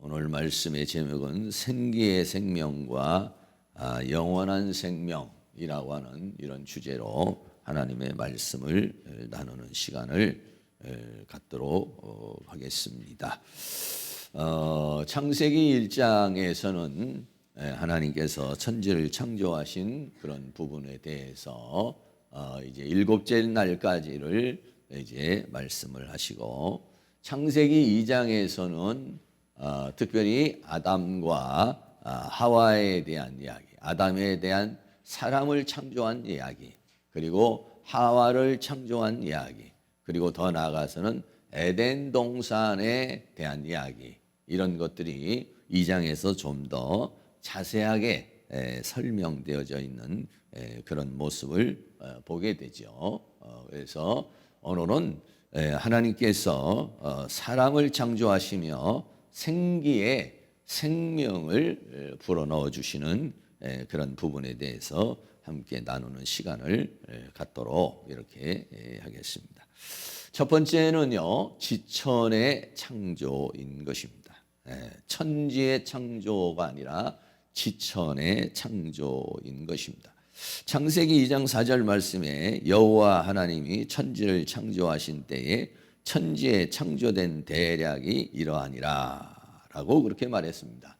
오늘 말씀의 제목은 생기의 생명과 영원한 생명이라고 하는 이런 주제로 하나님의 말씀을 나누는 시간을 갖도록 하겠습니다. 창세기 1장에서는 하나님께서 천지를 창조하신 그런 부분에 대해서 이제 일곱째 날까지를 이제 말씀을 하시고, 창세기 2장에서는 특별히 아담과 하와에 대한 이야기, 아담에 대한 사람을 창조한 이야기, 그리고 하와를 창조한 이야기, 그리고 더 나아가서는 에덴 동산에 대한 이야기, 이런 것들이 2장에서 좀 더 자세하게 설명되어져 있는 그런 모습을 보게 되죠. 그래서 오늘은 하나님께서 사람을 창조하시며 생기에 생명을 불어넣어 주시는 그런 부분에 대해서 함께 나누는 시간을 갖도록 이렇게 하겠습니다. 첫 번째는요, 지천의 창조인 것입니다. 천지의 창조가 아니라 지천의 창조인 것입니다. 창세기 2장 4절 말씀에 여호와 하나님이 천지를 창조하신 때에 천지에 창조된 대략이 이러하니라 라고 그렇게 말했습니다.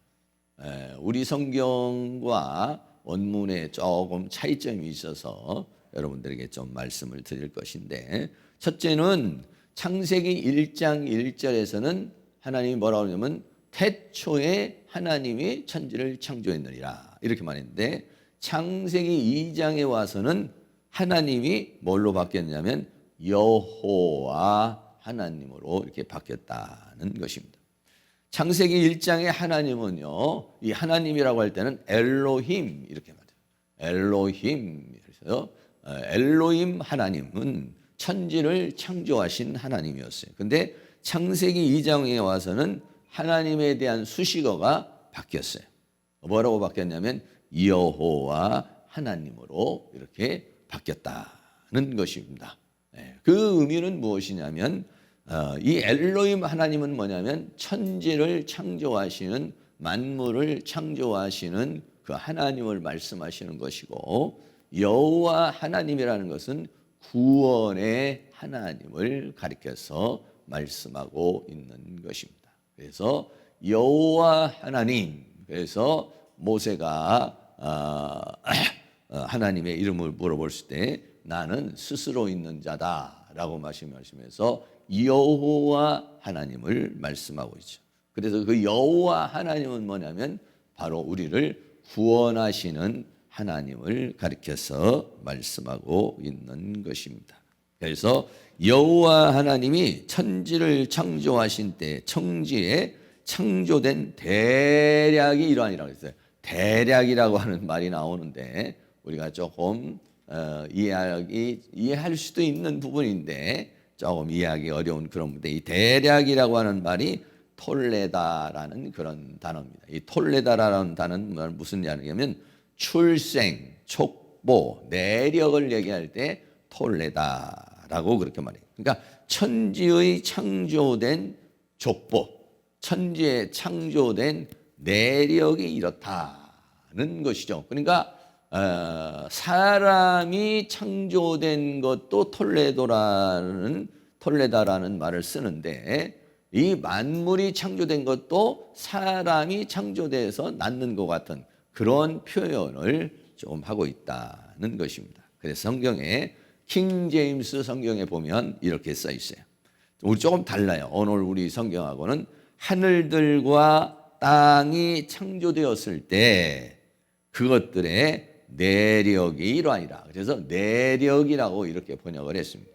우리 성경과 원문에 조금 차이점이 있어서 여러분들에게 좀 말씀을 드릴 것인데, 첫째는 창세기 1장 1절에서는 하나님이 뭐라고 하냐면 태초에 하나님이 천지를 창조했느니라 이렇게 말했는데, 창세기 2장에 와서는 하나님이 뭘로 바뀌었냐면 여호와 하나님으로 이렇게 바뀌었다는 것입니다. 창세기 1장의 하나님은요, 이 하나님이라고 할 때는 엘로힘 이렇게 말해요. 엘로힘. 그래서 엘로힘 하나님은 천지를 창조하신 하나님이었어요. 근데 창세기 2장에 와서는 하나님에 대한 수식어가 바뀌었어요. 뭐라고 바뀌었냐면 여호와 하나님으로 이렇게 바뀌었다는 것입니다. 그 의미는 무엇이냐면, 이 엘로힘 하나님은 뭐냐면 천지를 창조하시는, 만물을 창조하시는 그 하나님을 말씀하시는 것이고, 여호와 하나님이라는 것은 구원의 하나님을 가리켜서 말씀하고 있는 것입니다. 그래서 여호와 하나님, 그래서 모세가 하나님의 이름을 물어볼 때 나는 스스로 있는 자다라고 말씀하시면서 여호와 하나님을 말씀하고 있죠. 그래서 그 여호와 하나님은 뭐냐면 바로 우리를 구원하시는 하나님을 가리켜서 말씀하고 있는 것입니다. 그래서 여호와 하나님이 천지를 창조하신 때 천지에 창조된 대략이 이러하니라고 했어요. 대략이라고 하는 말이 나오는데 우리가 조금 이해할 수도 있는 부분인데 조금 이해하기 어려운 그런 부분인데, 이 대략이라고 하는 말이 톨레다라는 그런 단어입니다. 이 톨레다라는 단어는 무슨 말이냐면 출생, 촉보, 내력을 얘기할 때 톨레다라고 그렇게 말해요. 그러니까 천지의 창조된 족보, 천지에 창조된 내력이 이렇다는 것이죠. 그러니까 사람이 창조된 것도 톨레다라는 말을 쓰는데, 이 만물이 창조된 것도 사람이 창조돼서 낳는 것 같은 그런 표현을 좀 하고 있다는 것입니다. 그래서 성경에 킹 제임스 성경에 보면 이렇게 써 있어요. 우리 조금 달라요. 오늘 우리 성경하고는 하늘들과 땅이 창조되었을 때 그것들의 내력이 이러하니라. 그래서 내력이라고 이렇게 번역을 했습니다.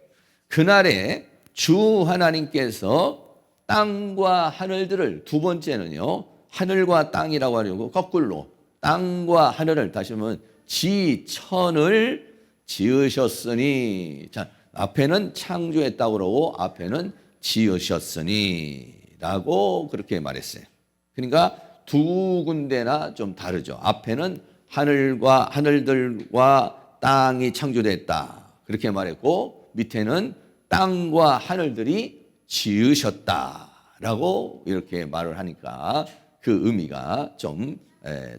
그날에 주 하나님께서 땅과 하늘들을, 두 번째는요, 하늘과 땅이라고 하려고 거꾸로 땅과 하늘을, 다시 보면 지천을 지으셨으니, 자, 앞에는 창조했다고 그러고 앞에는 지으셨으니 라고 그렇게 말했어요. 그러니까 두 군데나 좀 다르죠. 앞에는 하늘들과 땅이 창조됐다 그렇게 말했고, 밑에는 땅과 하늘들이 지으셨다라고 라고 이렇게 말을 하니까 그 의미가 좀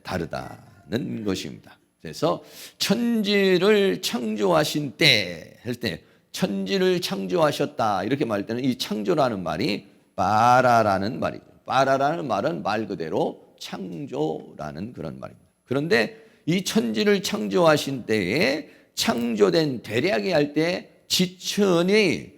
다르다는 것입니다. 그래서 천지를 창조하신 때 할 때 천지를 창조하셨다 이렇게 말할 때는 이 창조라는 말이 바라라는 말이죠. 바라라는 말은 말 그대로 창조라는 그런 말입니다. 그런데 이 천지를 창조하신 때에 창조된 대략이 할 때 지천에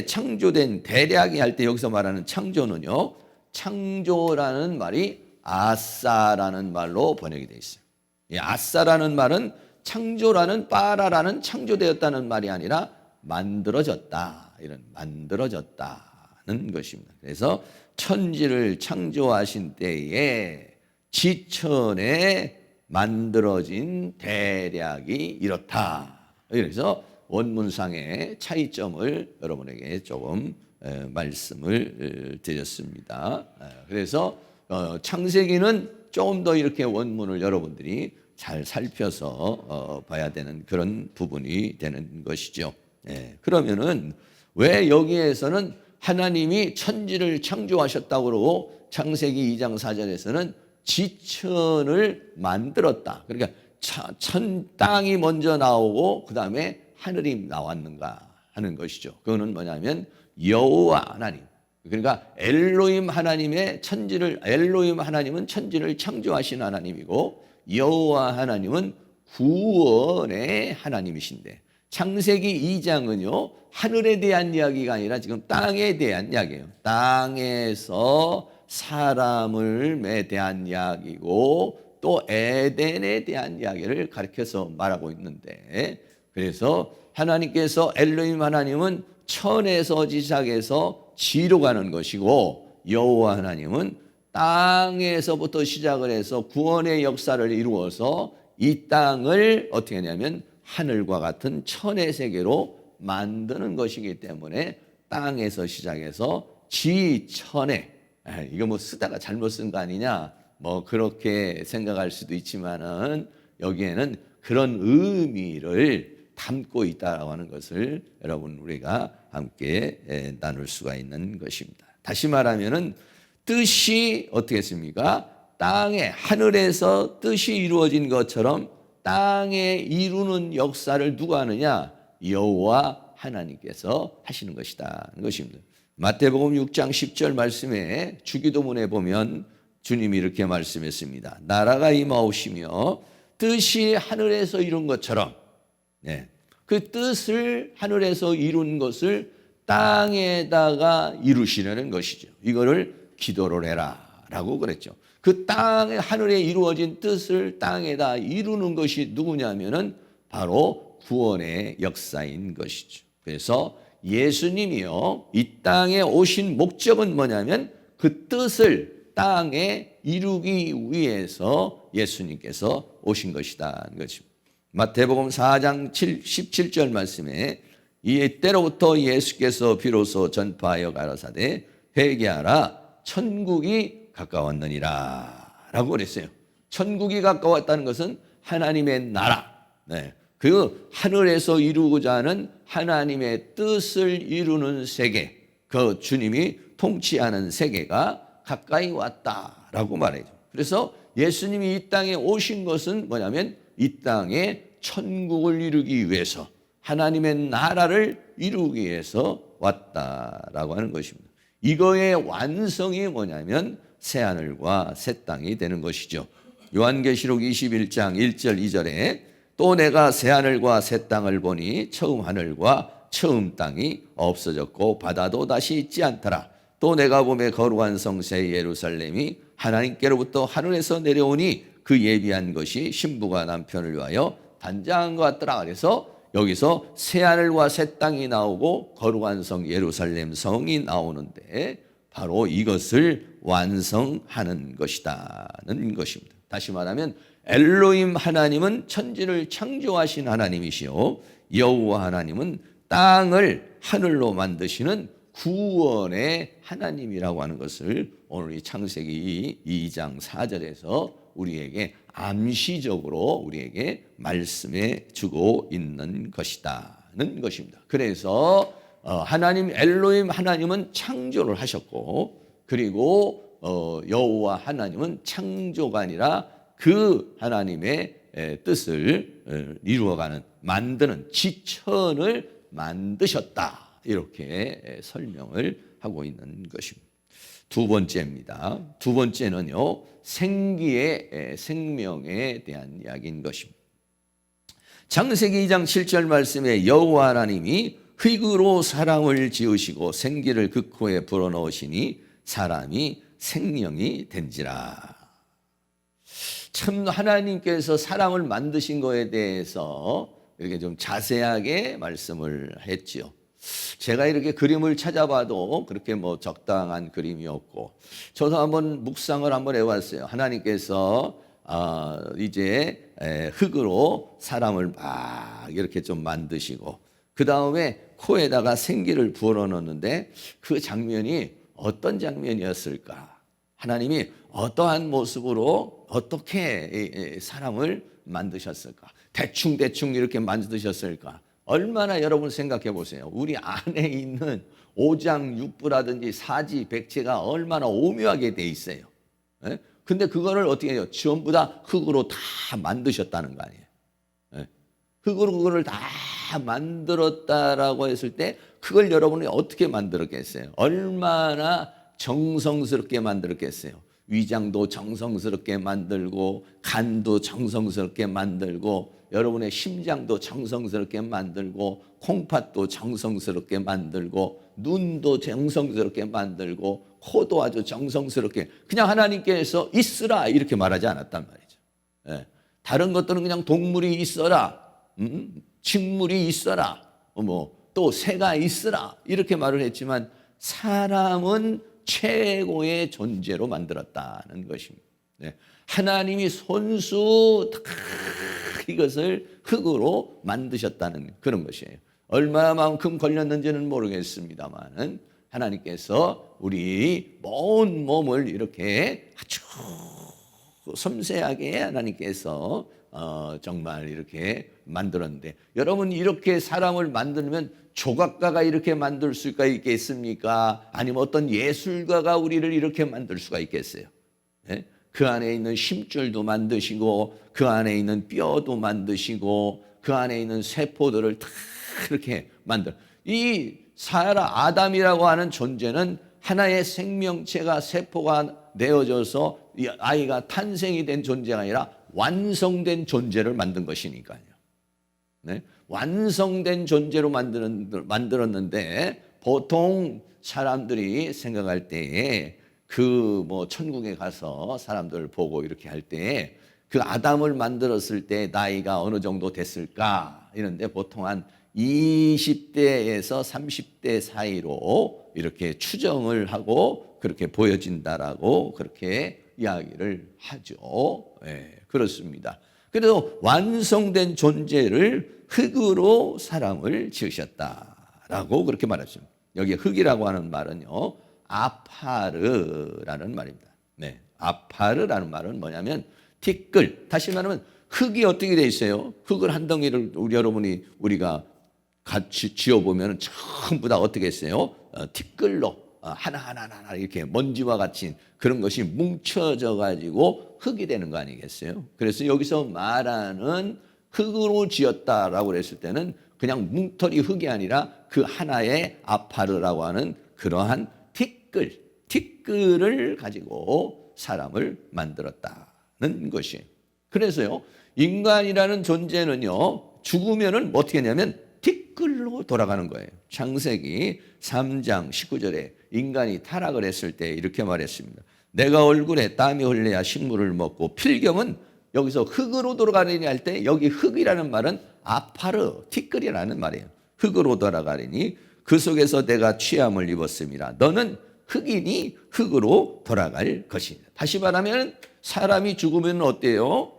창조된 대략이 할 때 여기서 말하는 창조는요, 창조라는 말이 아싸라는 말로 번역이 되어 있어요. 이 아싸라는 말은 창조라는 빠라라는 창조되었다는 말이 아니라 만들어졌다, 이런 만들어졌다는 것입니다. 그래서 천지를 창조하신 때에 지천에 만들어진 대략이 이렇다. 그래서 원문상의 차이점을 여러분에게 조금 말씀을 드렸습니다. 그래서 창세기는 조금 더 이렇게 원문을 여러분들이 잘 살펴서 봐야 되는 그런 부분이 되는 것이죠. 그러면은 왜 여기에서는 하나님이 천지를 창조하셨다고 그러고 창세기 2장 4절에서는 지천을 만들었다. 그러니까 땅이 먼저 나오고 그 다음에 하늘이 나왔는가 하는 것이죠. 그거는 뭐냐면 여호와 하나님. 그러니까 엘로힘 하나님의 엘로힘 하나님은 천지를 창조하신 하나님이고 여호와 하나님은 구원의 하나님이신데 창세기 2장은요 하늘에 대한 이야기가 아니라 지금 땅에 대한 이야기예요. 땅에서 사람을 대한 이야기고 또 에덴에 대한 이야기를 가르쳐서 말하고 있는데 그래서 하나님께서 엘로힘 하나님은 천에서 시작해서 지로 가는 것이고 여호와 하나님은 땅에서부터 시작을 해서 구원의 역사를 이루어서 이 땅을 어떻게 하냐면 하늘과 같은 천의 세계로 만드는 것이기 때문에 땅에서 시작해서 지천에 이거 뭐 쓰다가 잘못 쓴 거 아니냐 뭐 그렇게 생각할 수도 있지만은 여기에는 그런 의미를 담고 있다라고 하는 것을 여러분 우리가 함께 나눌 수가 있는 것입니다. 다시 말하면은 뜻이 어떻게 했습니까? 땅에 하늘에서 뜻이 이루어진 것처럼 땅에 이루는 역사를 누가 하느냐? 여호와 하나님께서 하시는 것이다. 것입니다. 마태복음 6장 10절 말씀에 주기도문에 보면 주님이 이렇게 말씀했습니다. 나라가 임하오시며 뜻이 하늘에서 이룬 것처럼 그 뜻을 하늘에서 이룬 것을 땅에다가 이루시려는 것이죠. 이거를 기도를 해라 라고 그랬죠. 그 땅에 하늘에 이루어진 뜻을 땅에다 이루는 것이 누구냐면은 바로 구원의 역사인 것이죠. 그래서 예수님이요 이 땅에 오신 목적은 뭐냐면 그 뜻을 땅에 이루기 위해서 예수님께서 오신 것이다 것입니다. 마태복음 4장 17절 말씀에 이때로부터 예수께서 비로소 전파하여 가라사대 회개하라 천국이 가까웠느니라 라고 그랬어요. 천국이 가까웠다는 것은 하나님의 나라 그 하늘에서 이루고자 하는 하나님의 뜻을 이루는 세계 그 주님이 통치하는 세계가 가까이 왔다라고 말해요. 그래서 예수님이 이 땅에 오신 것은 뭐냐면 이 땅에 천국을 이루기 위해서 하나님의 나라를 이루기 위해서 왔다라고 하는 것입니다. 이거의 완성이 뭐냐면 새하늘과 새 땅이 되는 것이죠. 요한계시록 21장 1절 2절에 또 내가 새하늘과 새 땅을 보니 처음 하늘과 처음 땅이 없어졌고 바다도 다시 있지 않더라. 또 내가 보매 거룩한 성새 예루살렘이 하나님께로부터 하늘에서 내려오니 그 예비한 것이 신부가 남편을 위하여 단장한 것 같더라. 그래서 여기서 새하늘과 새 땅이 나오고 거룩한 성 예루살렘 성이 나오는데 바로 이것을 완성하는 것이다는 것입니다. 다시 말하면 엘로힘 하나님은 천지를 창조하신 하나님이시요 여호와 하나님은 땅을 하늘로 만드시는 구원의 하나님이라고 하는 것을 오늘 이 창세기 2장 4절에서 우리에게 암시적으로 우리에게 말씀해 주고 있는 것이다는 것입니다. 그래서 하나님 엘로힘 하나님은 창조를 하셨고, 그리고 여호와 하나님은 창조가 아니라 그 하나님의 뜻을 이루어가는, 만드는 지천을 만드셨다, 이렇게 설명을 하고 있는 것입니다. 두 번째입니다. 두 번째는요, 생명에 대한 이야기인 것입니다. 창세기 2장 7절 말씀에 여호와 하나님이 흙으로 사람을 지으시고 생기를 그 코에 불어넣으시니 사람이 생명이 된지라. 참 하나님께서 사람을 만드신 거에 대해서 이렇게 좀 자세하게 말씀을 했지요. 제가 이렇게 그림을 찾아봐도 그렇게 뭐 적당한 그림이었고, 저도 한번 묵상을 한번 해봤어요. 하나님께서 이제 흙으로 사람을 막 이렇게 좀 만드시고, 그 다음에 코에다가 생기를 불어넣는데 그 장면이 어떤 장면이었을까? 하나님이 어떠한 모습으로 어떻게 사람을 만드셨을까? 대충 이렇게 만드셨을까? 얼마나, 여러분 생각해 보세요. 우리 안에 있는 오장육부라든지 사지, 백체가 얼마나 오묘하게 돼 있어요. 근데 그거를 어떻게 해요? 전부 다 흙으로 다 만드셨다는 거 아니에요. 흙으로 그거를 다 만들었다라고 했을 때 그걸 여러분이 어떻게 만들었겠어요? 얼마나 정성스럽게 만들었겠어요? 위장도 정성스럽게 만들고, 간도 정성스럽게 만들고, 여러분의 심장도 정성스럽게 만들고, 콩팥도 정성스럽게 만들고, 눈도 정성스럽게 만들고, 코도 아주 정성스럽게, 그냥 하나님께서 있으라 이렇게 말하지 않았단 말이죠. 다른 것들은 그냥 동물이 있어라, 식물이 있어라, 또 새가 있으라 이렇게 말을 했지만, 사람은 최고의 존재로 만들었다는 것입니다. 하나님이 손수 이것을 흙으로 만드셨다는 그런 것이에요. 얼마만큼 걸렸는지는 모르겠습니다만 하나님께서 우리 먼 몸을 이렇게 아주 섬세하게 하나님께서 정말 이렇게 만들었는데, 여러분 이렇게 사람을 만들면 조각가가 이렇게 만들 수가 있겠습니까? 아니면 어떤 예술가가 우리를 이렇게 만들 수가 있겠어요? 그 안에 있는 심줄도 만드시고, 그 안에 있는 뼈도 만드시고, 그 안에 있는 세포들을 다 이렇게 이 아담이라고 하는 존재는 하나의 생명체가, 세포가 내어져서 이 아이가 탄생이 된 존재가 아니라 완성된 존재를 만든 것이니까요. 완성된 존재로 만들었는데, 보통 사람들이 생각할 때에 천국에 가서 사람들 보고 이렇게 할 때 그 아담을 만들었을 때 나이가 어느 정도 됐을까 이런데, 보통 한 20대에서 30대 사이로 이렇게 추정을 하고 그렇게 보여진다라고 그렇게 이야기를 하죠. 그렇습니다. 그래도 완성된 존재를 흙으로 사람을 지으셨다라고 그렇게 말했습니다. 여기 흙이라고 하는 말은요, 아파르라는 말입니다. 아파르라는 말은 뭐냐면 티끌. 다시 말하면 흙이 어떻게 돼 있어요? 흙을 한 덩이를 우리가 같이 지어보면 전부 다 어떻게 했어요? 티끌로 하나하나 이렇게 먼지와 같이 그런 것이 뭉쳐져 가지고 흙이 되는 거 아니겠어요? 그래서 여기서 말하는 흙으로 지었다라고 했을 때는 그냥 뭉터리 흙이 아니라 그 하나의 아파르라고 하는 그러한 티끌을 가지고 사람을 만들었다는 것이에요. 그래서요, 인간이라는 존재는요, 죽으면은 어떻게 하냐면 티끌로 돌아가는 거예요. 창세기 3장 19절에 인간이 타락을 했을 때 이렇게 말했습니다. 내가 얼굴에 땀이 흘려야 식물을 먹고 필경은, 여기서 흙으로 돌아가리니 할 때 여기 흙이라는 말은 아파르, 티끌이라는 말이에요. 흙으로 돌아가리니 그 속에서 내가 취함을 입었습니다. 너는 흙이니 흙으로 돌아갈 것이다. 다시 말하면 사람이 죽으면 어때요?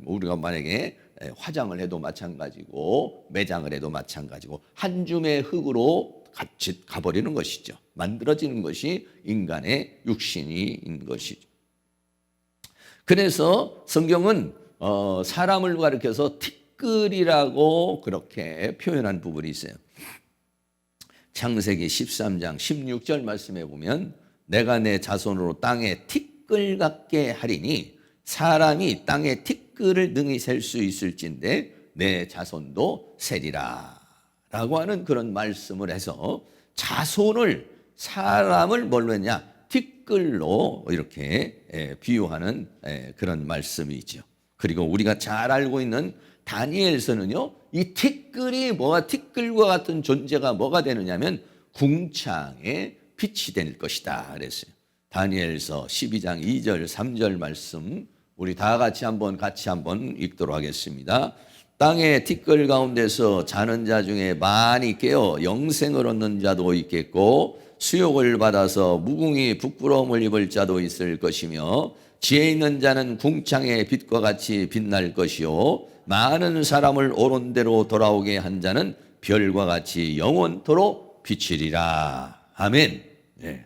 우리가 만약에 화장을 해도 마찬가지고 매장을 해도 마찬가지고 한 줌의 흙으로 같이 가버리는 것이죠. 만들어지는 것이 인간의 육신인 것이죠. 그래서 성경은 사람을 가리켜서 티끌이라고 그렇게 표현한 부분이 있어요. 창세기 13장 16절 말씀에 보면 내가 내 자손으로 땅에 티끌 같게 하리니 사람이 땅에 티끌을 능히 셀 수 있을진데 내 자손도 세리라 라고 하는 그런 말씀을 해서 자손을 사람을 뭘로 했냐 티끌로 이렇게 비유하는 그런 말씀이죠. 그리고 우리가 잘 알고 있는 다니엘서는요 이 티끌이 티끌과 같은 존재가 뭐가 되느냐면 궁창의 빛이 될 것이다 그랬어요. 다니엘서 12장 2절 3절 말씀 우리 다 같이 한번 읽도록 하겠습니다. 땅의 티끌 가운데서 자는 자 중에 많이 깨어 영생을 얻는 자도 있겠고 수욕을 받아서 무궁히 부끄러움을 입을 자도 있을 것이며 지혜 있는 자는 궁창의 빛과 같이 빛날 것이요 많은 사람을 옳은 대로 돌아오게 한 자는 별과 같이 영원토록 비치리라. 아멘. 네.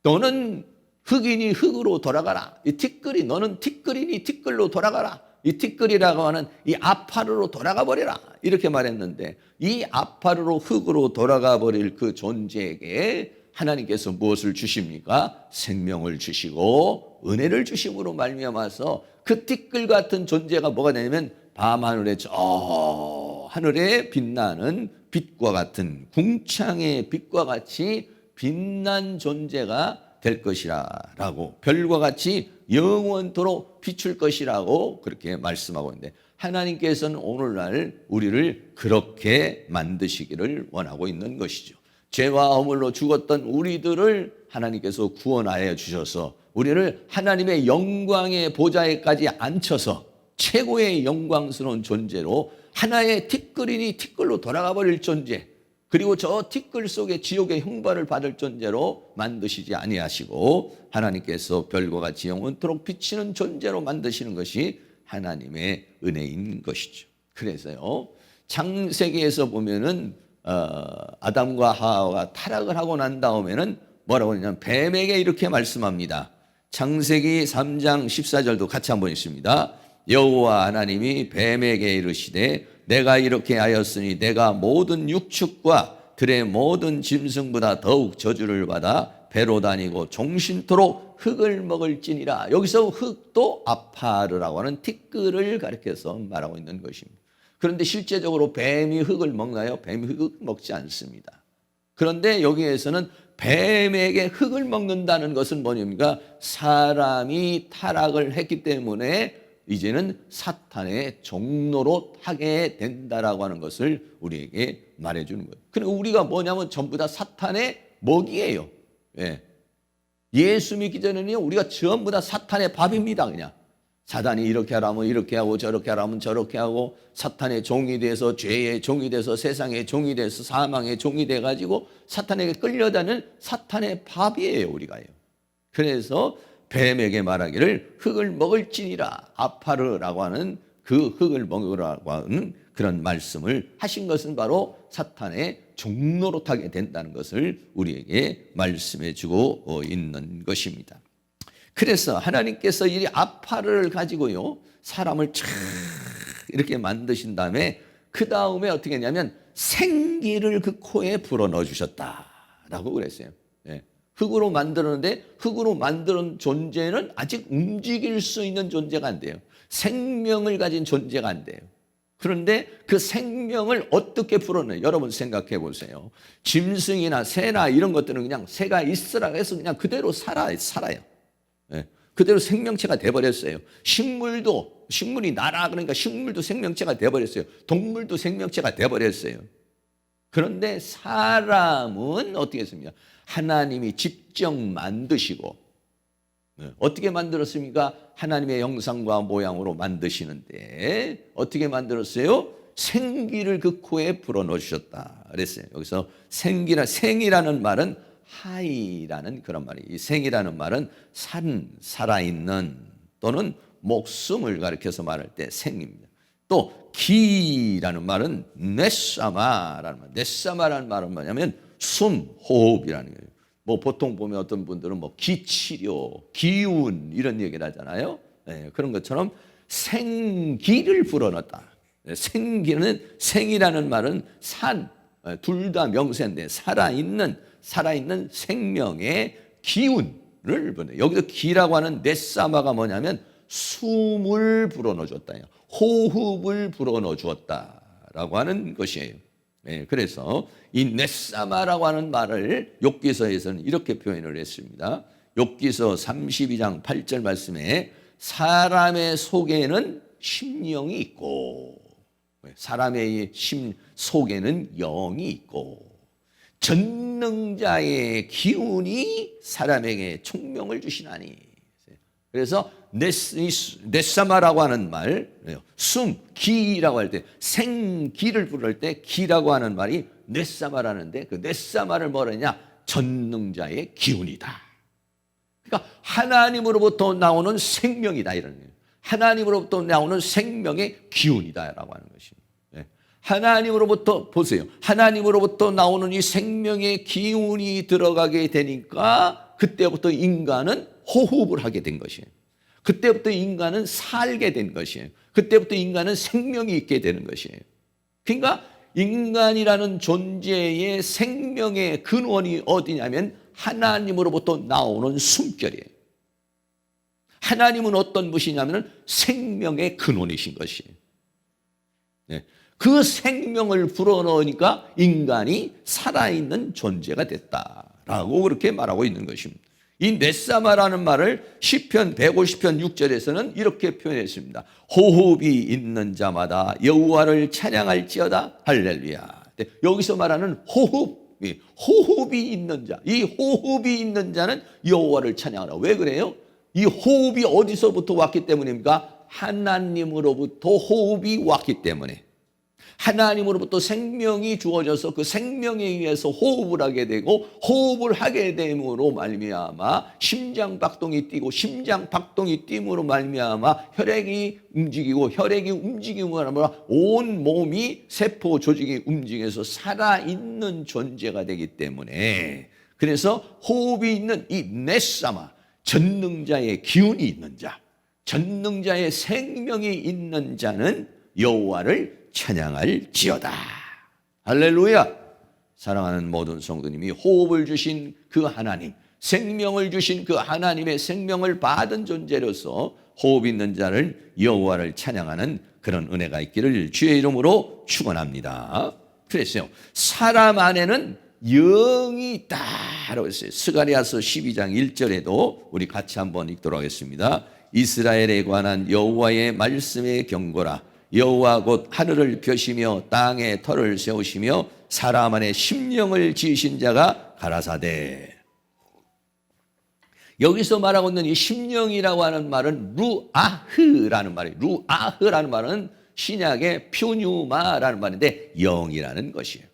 너는 흙이니 흙으로 돌아가라. 이 티끌이 너는 티끌이니 티끌로 돌아가라. 이 티끌이라고 하는 이 아파르로 돌아가 버려라. 이렇게 말했는데 이 아파르로 흙으로 돌아가 버릴 그 존재에게 하나님께서 무엇을 주십니까? 생명을 주시고 은혜를 주심으로 말미암아서 그 티끌 같은 존재가 뭐가 되냐면 밤하늘에 저 하늘에 빛나는 빛과 같은 궁창의 빛과 같이 빛난 존재가 될 것이라고 별과 같이 영원토록 비출 것이라고 그렇게 말씀하고 있는데 하나님께서는 오늘날 우리를 그렇게 만드시기를 원하고 있는 것이죠. 죄와 허물로 죽었던 우리들을 하나님께서 구원하여 주셔서 우리를 하나님의 영광의 보좌에까지 앉혀서 최고의 영광스러운 존재로 하나의 티끌이니 티끌로 돌아가 버릴 존재 그리고 저 티끌 속에 지옥의 형벌을 받을 존재로 만드시지 아니하시고 하나님께서 별과 같이 영원토록 비치는 존재로 만드시는 것이 하나님의 은혜인 것이죠. 그래서요 창세기에서 보면은 아담과 하와가 타락을 하고 난 다음에는 뭐라고 하냐면 뱀에게 이렇게 말씀합니다. 창세기 3장 14절도 같이 한번 읽습니다. 여호와 하나님이 뱀에게 이르시되 내가 이렇게 하였으니 내가 모든 육축과 들의 모든 짐승보다 더욱 저주를 받아 배로 다니고 종신토록 흙을 먹을지니라. 여기서 흙도 아파르라고 하는 티끌을 가리켜서 말하고 있는 것입니다. 그런데 실제적으로 뱀이 흙을 먹나요? 뱀이 흙을 먹지 않습니다. 그런데 여기에서는 뱀에게 흙을 먹는다는 것은 뭐냐니까 사람이 타락을 했기 때문에 이제는 사탄의 종로로 타게 된다라고 하는 것을 우리에게 말해주는 거예요. 그리고 우리가 뭐냐면 전부 다 사탄의 먹이에요. 예. 예수 믿기 전에는요 우리가 전부 다 사탄의 밥입니다. 그냥 사단이 이렇게 하라면 이렇게 하고 저렇게 하라면 저렇게 하고 사탄의 종이 돼서 죄의 종이 돼서 세상의 종이 돼서 사망의 종이 돼가지고 사탄에게 끌려다니는 사탄의 밥이에요 우리가요. 그래서 뱀에게 말하기를 흙을 먹을지니라 아파르라고 하는 그 흙을 먹으라고 하는 그런 말씀을 하신 것은 바로 사탄의 종로로 타게 된다는 것을 우리에게 말씀해 주고 있는 것입니다. 그래서 하나님께서 이 아파르를 가지고요 사람을 쫙 이렇게 만드신 다음에 그 다음에 어떻게 했냐면 생기를 그 코에 불어넣어 주셨다라고 그랬어요. 예. 흙으로 만들었는데 흙으로 만든 존재는 아직 움직일 수 있는 존재가 안 돼요. 생명을 가진 존재가 안 돼요. 그런데 그 생명을 어떻게 불어넣어요? 여러분 생각해 보세요. 짐승이나 새나 이런 것들은 그냥 새가 있으라 해서 그냥 그대로 살아요. 예. 그대로 생명체가 돼버렸어요. 식물이 나라 그러니까 식물도 생명체가 돼버렸어요. 동물도 생명체가 돼버렸어요. 그런데 사람은 어떻게 했습니까? 하나님이 직접 만드시고 어떻게 만들었습니까? 하나님의 형상과 모양으로 만드시는데 어떻게 만들었어요? 생기를 그 코에 불어넣으셨다 그랬어요. 여기서 생이라는 말은 하이라는 그런 말이에요. 이 생이라는 말은 살아있는 또는 목숨을 가리켜서 말할 때 생입니다. 또 기라는 말은 넷사마라는 말. 넷사마라는 말은 뭐냐면 숨, 호흡이라는 거예요. 뭐 보통 보면 어떤 분들은 뭐 기치료, 기운 이런 얘기를 하잖아요. 네, 그런 것처럼 생기를 불어넣었다. 생기는 생이라는 말은 둘 다 명사인데 살아있는 생명의 기운을 보내. 여기서 기라고 하는 넷사마가 뭐냐면 숨을 불어넣어 줬다. 호흡을 불어넣어 주었다라고 하는 것이에요. 그래서 이 넷사마라고 하는 말을 욥기서에서는 이렇게 표현을 했습니다. 욥기서 32장 8절 말씀에 사람의 속에는 심령이 있고 사람의 속에는 영이 있고 전능자의 기운이 사람에게 총명을 주시나니. 그래서 넷사마라고 하는 말, 기라고 할 때 생기를 부를 때 기라고 하는 말이 넷사마라는데 그 넷사마를 뭐라 하냐? 전능자의 기운이다. 그러니까 하나님으로부터 나오는 생명이다 이런 거예요. 하나님으로부터 나오는 생명의 기운이다라고 하는 것입니다. 하나님으로부터 보세요. 하나님으로부터 나오는 이 생명의 기운이 들어가게 되니까 그때부터 인간은 호흡을 하게 된 것이에요. 그때부터 인간은 살게 된 것이에요. 그때부터 인간은 생명이 있게 되는 것이에요. 그러니까 인간이라는 존재의 생명의 근원이 어디냐면 하나님으로부터 나오는 숨결이에요. 하나님은 어떤 분이냐면 생명의 근원이신 것이에요. 그 생명을 불어넣으니까 인간이 살아있는 존재가 됐다라고 그렇게 말하고 있는 것입니다. 이 넷사마라는 말을 시편 150편 6절에서는 이렇게 표현했습니다. 호흡이 있는 자마다 여호와를 찬양할지어다. 할렐루야. 여기서 말하는 호흡이 있는 자, 이 호흡이 있는 자는 여호와를 찬양하라. 왜 그래요? 이 호흡이 어디서부터 왔기 때문입니까? 하나님으로부터 호흡이 왔기 때문에. 하나님으로부터 생명이 주어져서 그 생명에 의해서 호흡을 하게 되고 호흡을 하게 됨으로 말미암아 심장박동이 뛰고 심장박동이 뀜으로 말미암아 혈액이 움직이고 혈액이 움직임으로 온 몸이 세포 조직이 움직여서 살아있는 존재가 되기 때문에 그래서 호흡이 있는 이 넷사마 전능자의 기운이 있는 자 전능자의 생명이 있는 자는 여호와를 찬양할지어다. 할렐루야. 사랑하는 모든 성도님이 호흡을 주신 그 하나님, 생명을 주신 그 하나님의 생명을 받은 존재로서 호흡 있는 자를 여호와를 찬양하는 그런 은혜가 있기를 주의 이름으로 축원합니다. 그랬어요. 사람 안에는 영이 있다라고 했어요. 스가랴서 12장 1절에도 우리 같이 한번 읽도록 하겠습니다. 이스라엘에 관한 여호와의 말씀의 경고라. 여호와 곧 하늘을 펴시며 땅에 터를 세우시며 사람 안에 심령을 지으신 자가 가라사대. 여기서 말하고 있는 이 심령이라고 하는 말은 루아흐라는 말이에요. 루아흐라는 말은 신약의 퓨뉴마라는 말인데 영이라는 것이에요.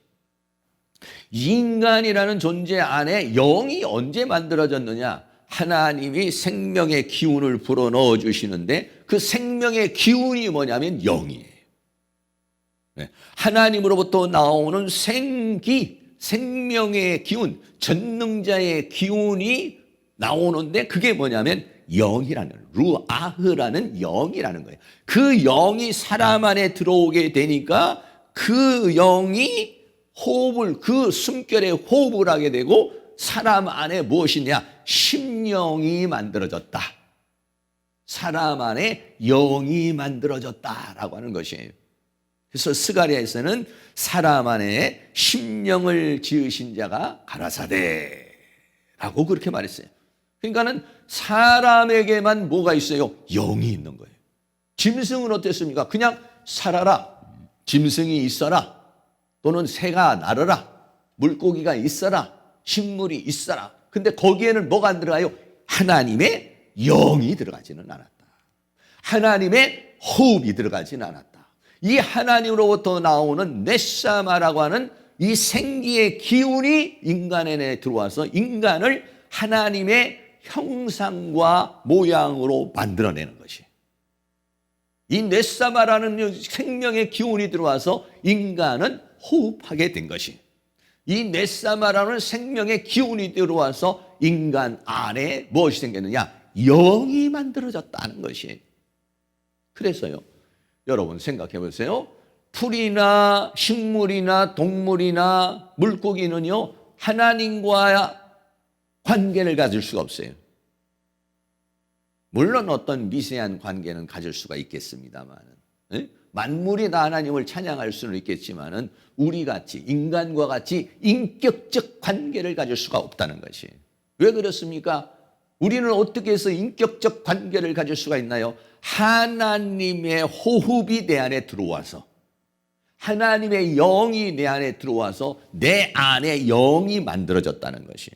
인간이라는 존재 안에 영이 언제 만들어졌느냐? 하나님이 생명의 기운을 불어넣어 주시는데 그 생명의 기운이 뭐냐면 영이에요. 하나님으로부터 나오는 생명의 기운, 전능자의 기운이 나오는데 그게 뭐냐면 영이라는 거예요. 루아흐라는 영이라는 거예요. 그 영이 사람 안에 들어오게 되니까 그 영이 그 숨결에 호흡을 하게 되고 사람 안에 무엇이냐? 심령이 만들어졌다. 사람 안에 영이 만들어졌다라고 하는 것이에요. 그래서 스가랴에서는 사람 안에 심령을 지으신 자가 가라사대라고 그렇게 말했어요. 그러니까는 사람에게만 뭐가 있어요? 영이 있는 거예요. 짐승은 어땠습니까? 그냥 살아라. 짐승이 있어라. 또는 새가 날아라. 물고기가 있어라. 식물이 있어라. 근데 거기에는 뭐가 안 들어가요? 하나님의 영이 들어가지는 않았다. 하나님의 호흡이 들어가지는 않았다. 이 하나님으로부터 나오는 넷사마라고 하는 이 생기의 기운이 인간 안에 들어와서 인간을 하나님의 형상과 모양으로 만들어내는 것이. 이 넷사마라는 생명의 기운이 들어와서 인간은 호흡하게 된 것이. 이 넷사마라는 생명의 기운이 들어와서 인간 안에 무엇이 생겼느냐? 영이 만들어졌다는 것이. 그래서요, 여러분 생각해 보세요. 풀이나 식물이나 동물이나 물고기는요, 하나님과 관계를 가질 수가 없어요. 물론 어떤 미세한 관계는 가질 수가 있겠습니다만, 만물이 다 하나님을 찬양할 수는 있겠지만은 우리같이 인간과 같이 인격적 관계를 가질 수가 없다는 것이. 왜 그렇습니까? 우리는 어떻게 해서 인격적 관계를 가질 수가 있나요? 하나님의 호흡이 내 안에 들어와서, 하나님의 영이 내 안에 들어와서 내 안에 영이 만들어졌다는 것이.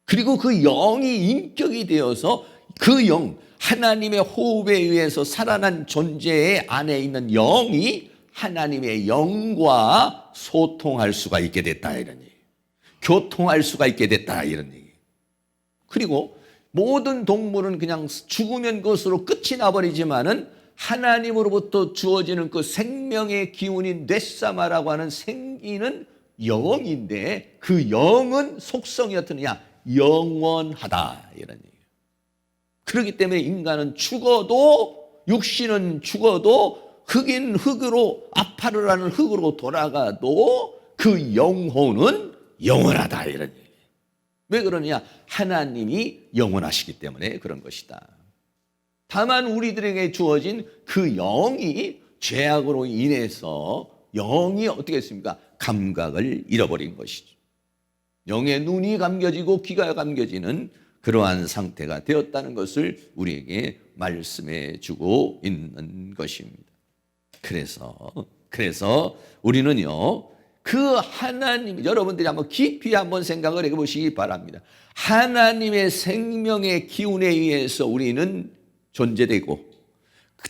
그리고 그 영이 인격이 되어서 그 영, 하나님의 호흡에 의해서 살아난 존재의 안에 있는 영이 하나님의 영과 소통할 수가 있게 됐다, 이런 얘기. 교통할 수가 있게 됐다, 이런 얘기. 그리고 모든 동물은 그냥 죽으면 그것으로 끝이 나버리지만은 하나님으로부터 주어지는 그 생명의 기운인 뇌사마라고 하는 생기는 영인데, 그 영은 속성이 어떠느냐? 영원하다, 이런 얘기예요. 그렇기 때문에 인간은 죽어도, 육신은 죽어도 흑인 흑으로, 아파르라는 흑으로 돌아가도 그 영혼은 영원하다, 이런 얘기예요. 왜 그러느냐? 하나님이 영원하시기 때문에 그런 것이다. 다만 우리들에게 주어진 그 영이 죄악으로 인해서 영이 어떻게 했습니까? 감각을 잃어버린 것이죠. 영의 눈이 감겨지고 귀가 감겨지는 그러한 상태가 되었다는 것을 우리에게 말씀해 주고 있는 것입니다. 그래서 우리는요, 그 하나님, 여러분들이 한번 깊이 한번 생각을 해보시기 바랍니다. 하나님의 생명의 기운에 의해서 우리는 존재되고,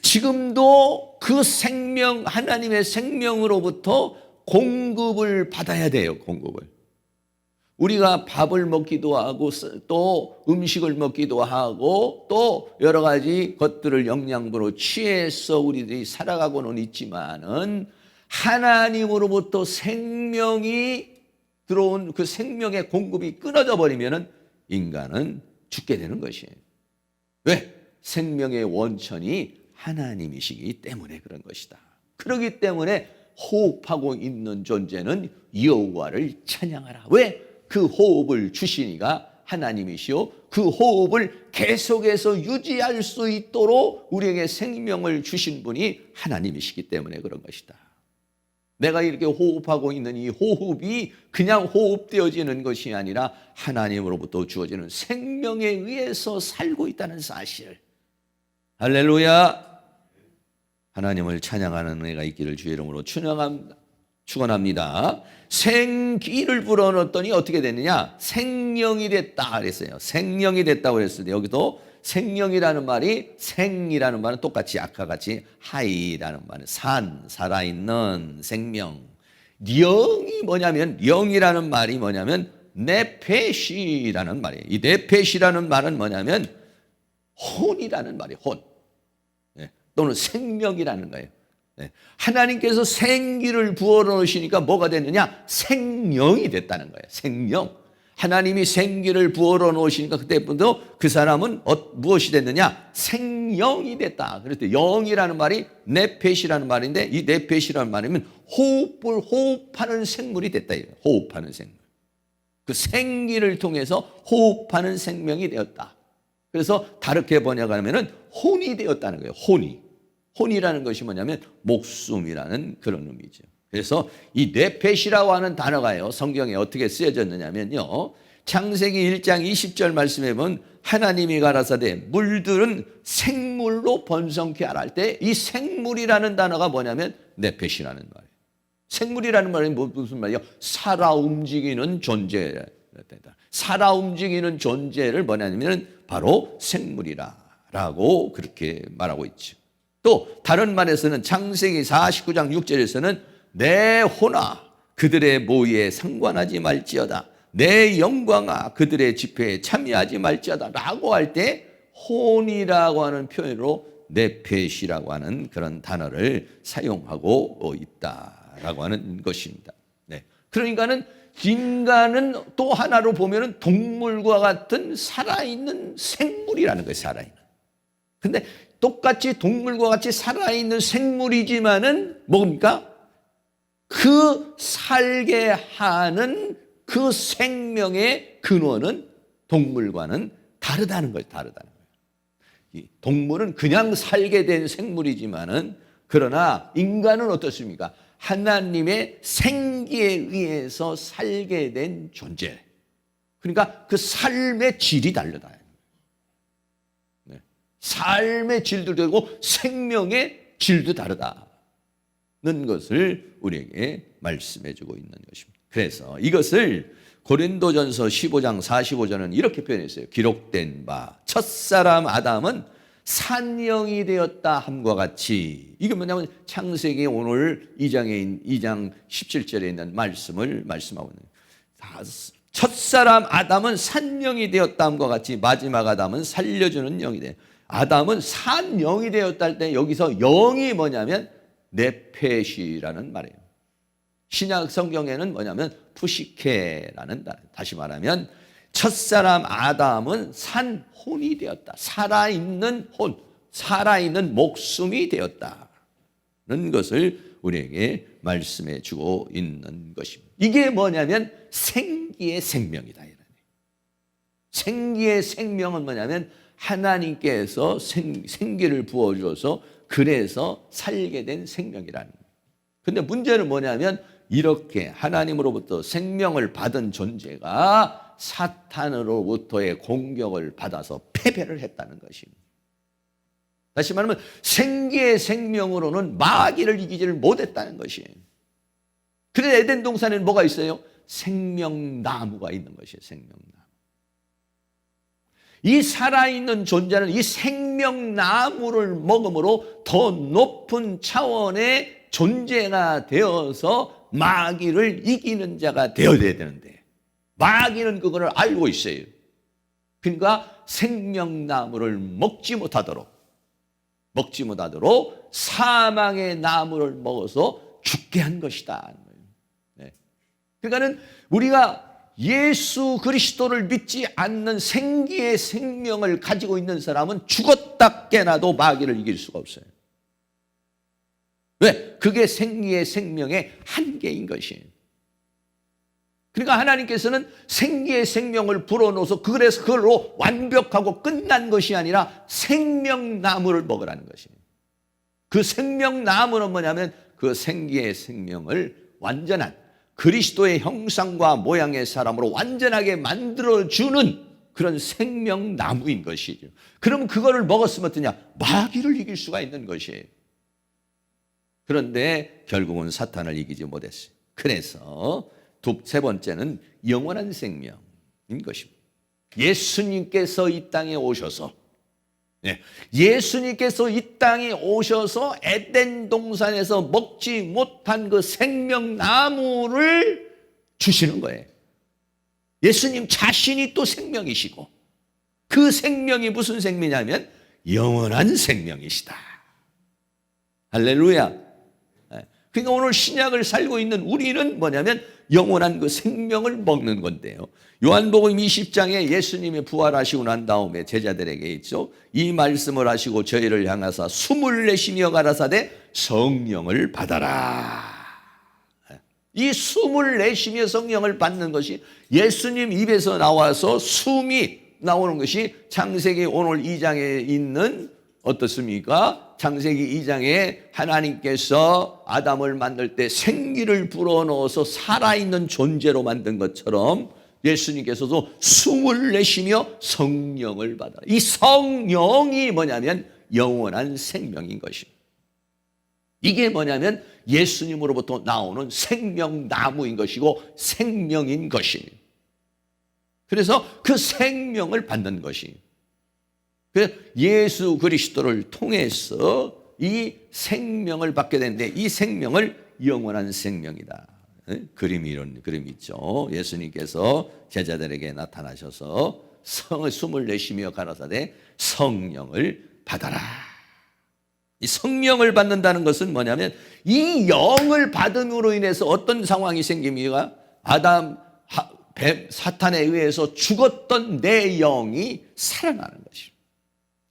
지금도 그 생명, 하나님의 생명으로부터 공급을 받아야 돼요, 공급을. 우리가 밥을 먹기도 하고, 또 음식을 먹기도 하고, 또 여러 가지 것들을 영양분으로 취해서 우리들이 살아가고는 있지만은, 하나님으로부터 생명이 들어온 그 생명의 공급이 끊어져 버리면은 인간은 죽게 되는 것이에요. 왜? 생명의 원천이 하나님이시기 때문에 그런 것이다. 그렇기 때문에 호흡하고 있는 존재는 여호와를 찬양하라. 왜? 그 호흡을 주신 이가 하나님이시오. 그 호흡을 계속해서 유지할 수 있도록 우리에게 생명을 주신 분이 하나님이시기 때문에 그런 것이다. 내가 이렇게 호흡하고 있는 이 호흡이 그냥 호흡되어지는 것이 아니라 하나님으로부터 주어지는 생명에 의해서 살고 있다는 사실. 할렐루야. 하나님을 찬양하는 은혜가 있기를 주의 이름으로 축원합니다. 생기를 불어넣었더니 어떻게 됐느냐? 생명이 됐다 그랬어요. 생명이 됐다고 그랬을 때 여기도 생명이라는 말이, 생이라는 말은 똑같이 아까 같이 하이라는 말은 살아있는 생명. 영이 뭐냐면, 영이라는 말이 뭐냐면 네페시라는 말이에요. 이 네페시라는 말은 뭐냐면 혼이라는 말이에요. 혼. 또는 생명이라는 거예요. 하나님께서 생기를 부어넣으시니까 뭐가 됐느냐? 생명이 됐다는 거예요. 생명. 하나님이 생기를 부어넣으시니까 그때부터 그 사람은 무엇이 됐느냐? 생명이 됐다. 그럴 때 영이라는 말이 네페시라는 말인데, 이 네페시라는 말이면 호흡하는 생물이 됐다. 호흡하는 생물. 그 생기를 통해서 호흡하는 생명이 되었다. 그래서 다르게 번역하면은 혼이 되었다는 거예요. 혼이라는 것이 뭐냐면 목숨이라는 그런 의미죠. 그래서 이 네페시라고 하는 단어가요, 성경에 어떻게 쓰여졌느냐면요, 창세기 1장 20절 말씀에 보면 하나님이 가라사대 물들은 생물로 번성케 하라 할 때 이 생물이라는 단어가 뭐냐면 네페시라는 말이에요. 생물이라는 말이 무슨 말이에요? 살아 움직이는 존재. 살아 움직이는 존재를 뭐냐면 바로 생물이라고 그렇게 말하고 있죠. 또 다른 말에서는 창세기 49장 6절에서는 내 혼아 그들의 모의에 상관하지 말지어다, 내 영광아 그들의 집회에 참여하지 말지어다 라고 할 때 혼이라고 하는 표현으로 네페시라고 하는 그런 단어를 사용하고 있다라고 하는 것입니다. 그러니까는 인간은 또 하나로 보면은 동물과 같은 살아있는 생물이라는 거예요. 살아있는. 근데 똑같이 동물과 같이 살아있는 생물이지만은 뭡니까? 그 살게 하는 그 생명의 근원은 동물과는 다르다는 거예요. 다르다는 거예요. 이 동물은 그냥 살게 된 생물이지만은 그러나 인간은 어떻습니까? 하나님의 생기에 의해서 살게 된 존재. 그러니까 그 삶의 질이 다르다. 네. 삶의 질도 다르고 생명의 질도 다르다는 것을 우리에게 말씀해 주고 있는 것입니다. 그래서 이것을 고린도전서 15장 45절은 이렇게 표현했어요. 기록된 바 첫사람 아담은 산영이 되었다 함과 같이. 이게 뭐냐면 창세기 오늘 2장 17절에 있는 말씀을 말씀하고 있는 거예요. 첫사람 아담은 산영이 되었다 함과 같이 마지막 아담은 살려주는 영이 돼. 아담은 산영이 되었다 할 때 여기서 영이 뭐냐면 네페시라는 말이에요. 신약 성경에는 뭐냐면 푸시케라는 말. 다시 말하면 첫사람 아담은 산혼이 되었다. 살아있는 혼, 살아있는 목숨이 되었다는 것을 우리에게 말씀해 주고 있는 것입니다. 이게 뭐냐면 생기의 생명이다. 생기의 생명은 뭐냐면 하나님께서 생기를 부어주어서 그래서 살게 된 생명이라는 거예요. 근데 문제는 뭐냐면 이렇게 하나님으로부터 생명을 받은 존재가 사탄으로부터의 공격을 받아서 패배를 했다는 것입니다. 다시 말하면 생기의 생명으로는 마귀를 이기지를 못했다는 것이에요. 그래서 에덴 동산에는 뭐가 있어요? 생명나무가 있는 것이에요. 생명나무. 이 살아있는 존재는 이 생명나무를 먹음으로 더 높은 차원의 존재가 되어서 마귀를 이기는 자가 되어야 되는데 마귀는 그거를 알고 있어요. 그러니까 생명나무를 먹지 못하도록 사망의 나무를 먹어서 죽게 한 것이다. 네. 그러니까는 우리가 예수 그리스도를 믿지 않는 생기의 생명을 가지고 있는 사람은 죽었다 깨나도 마귀를 이길 수가 없어요. 왜? 그게 생기의 생명의 한계인 것이에요. 그러니까 하나님께서는 생기의 생명을 불어넣어서 그래서 그걸로 완벽하고 끝난 것이 아니라 생명나무를 먹으라는 것이에요. 그 생명나무는 뭐냐면 그 생기의 생명을 완전한 그리스도의 형상과 모양의 사람으로 완전하게 만들어주는 그런 생명나무인 것이죠. 그럼 그거를 먹었으면 어떠냐? 마귀를 이길 수가 있는 것이에요. 그런데 결국은 사탄을 이기지 못했어요. 그래서 세 번째는 영원한 생명인 것입니다. 예수님께서 이 땅에 오셔서 예수님께서 이 땅에 오셔서 에덴 동산에서 먹지 못한 그 생명나무를 주시는 거예요. 예수님 자신이 또 생명이시고 그 생명이 무슨 생명이냐면 영원한 생명이시다. 할렐루야. 그러니까 오늘 신약을 살고 있는 우리는 뭐냐면 영원한 그 생명을 먹는 건데요. 요한복음 20장에 예수님이 부활하시고 난 다음에 제자들에게 있죠. 이 말씀을 하시고 저희를 향하사 숨을 내쉬며 가라사대 성령을 받아라. 이 숨을 내쉬며 성령을 받는 것이 예수님 입에서 나와서 숨이 나오는 것이 창세기 오늘 2장에 있는 어떻습니까? 창세기 2장에 하나님께서 아담을 만들 때 생기를 불어넣어서 살아있는 존재로 만든 것처럼 예수님께서도 숨을 내쉬며 성령을 받아라. 이 성령이 뭐냐면 영원한 생명인 것입니다. 이게 뭐냐면 예수님으로부터 나오는 생명나무인 것이고 생명인 것입니다. 그래서 그 생명을 받는 것이 예수 그리스도를 통해서 이 생명을 받게 되는데 이 생명을 영원한 생명이다. 그림이 이런 그림이 있죠. 예수님께서 제자들에게 나타나셔서 숨을 내쉬며 가라사대 성령을 받아라. 이 성령을 받는다는 것은 뭐냐면 이 영을 받음으로 인해서 어떤 상황이 생깁니까? 사탄에 의해서 죽었던 내 영이 살아나는 것입니다.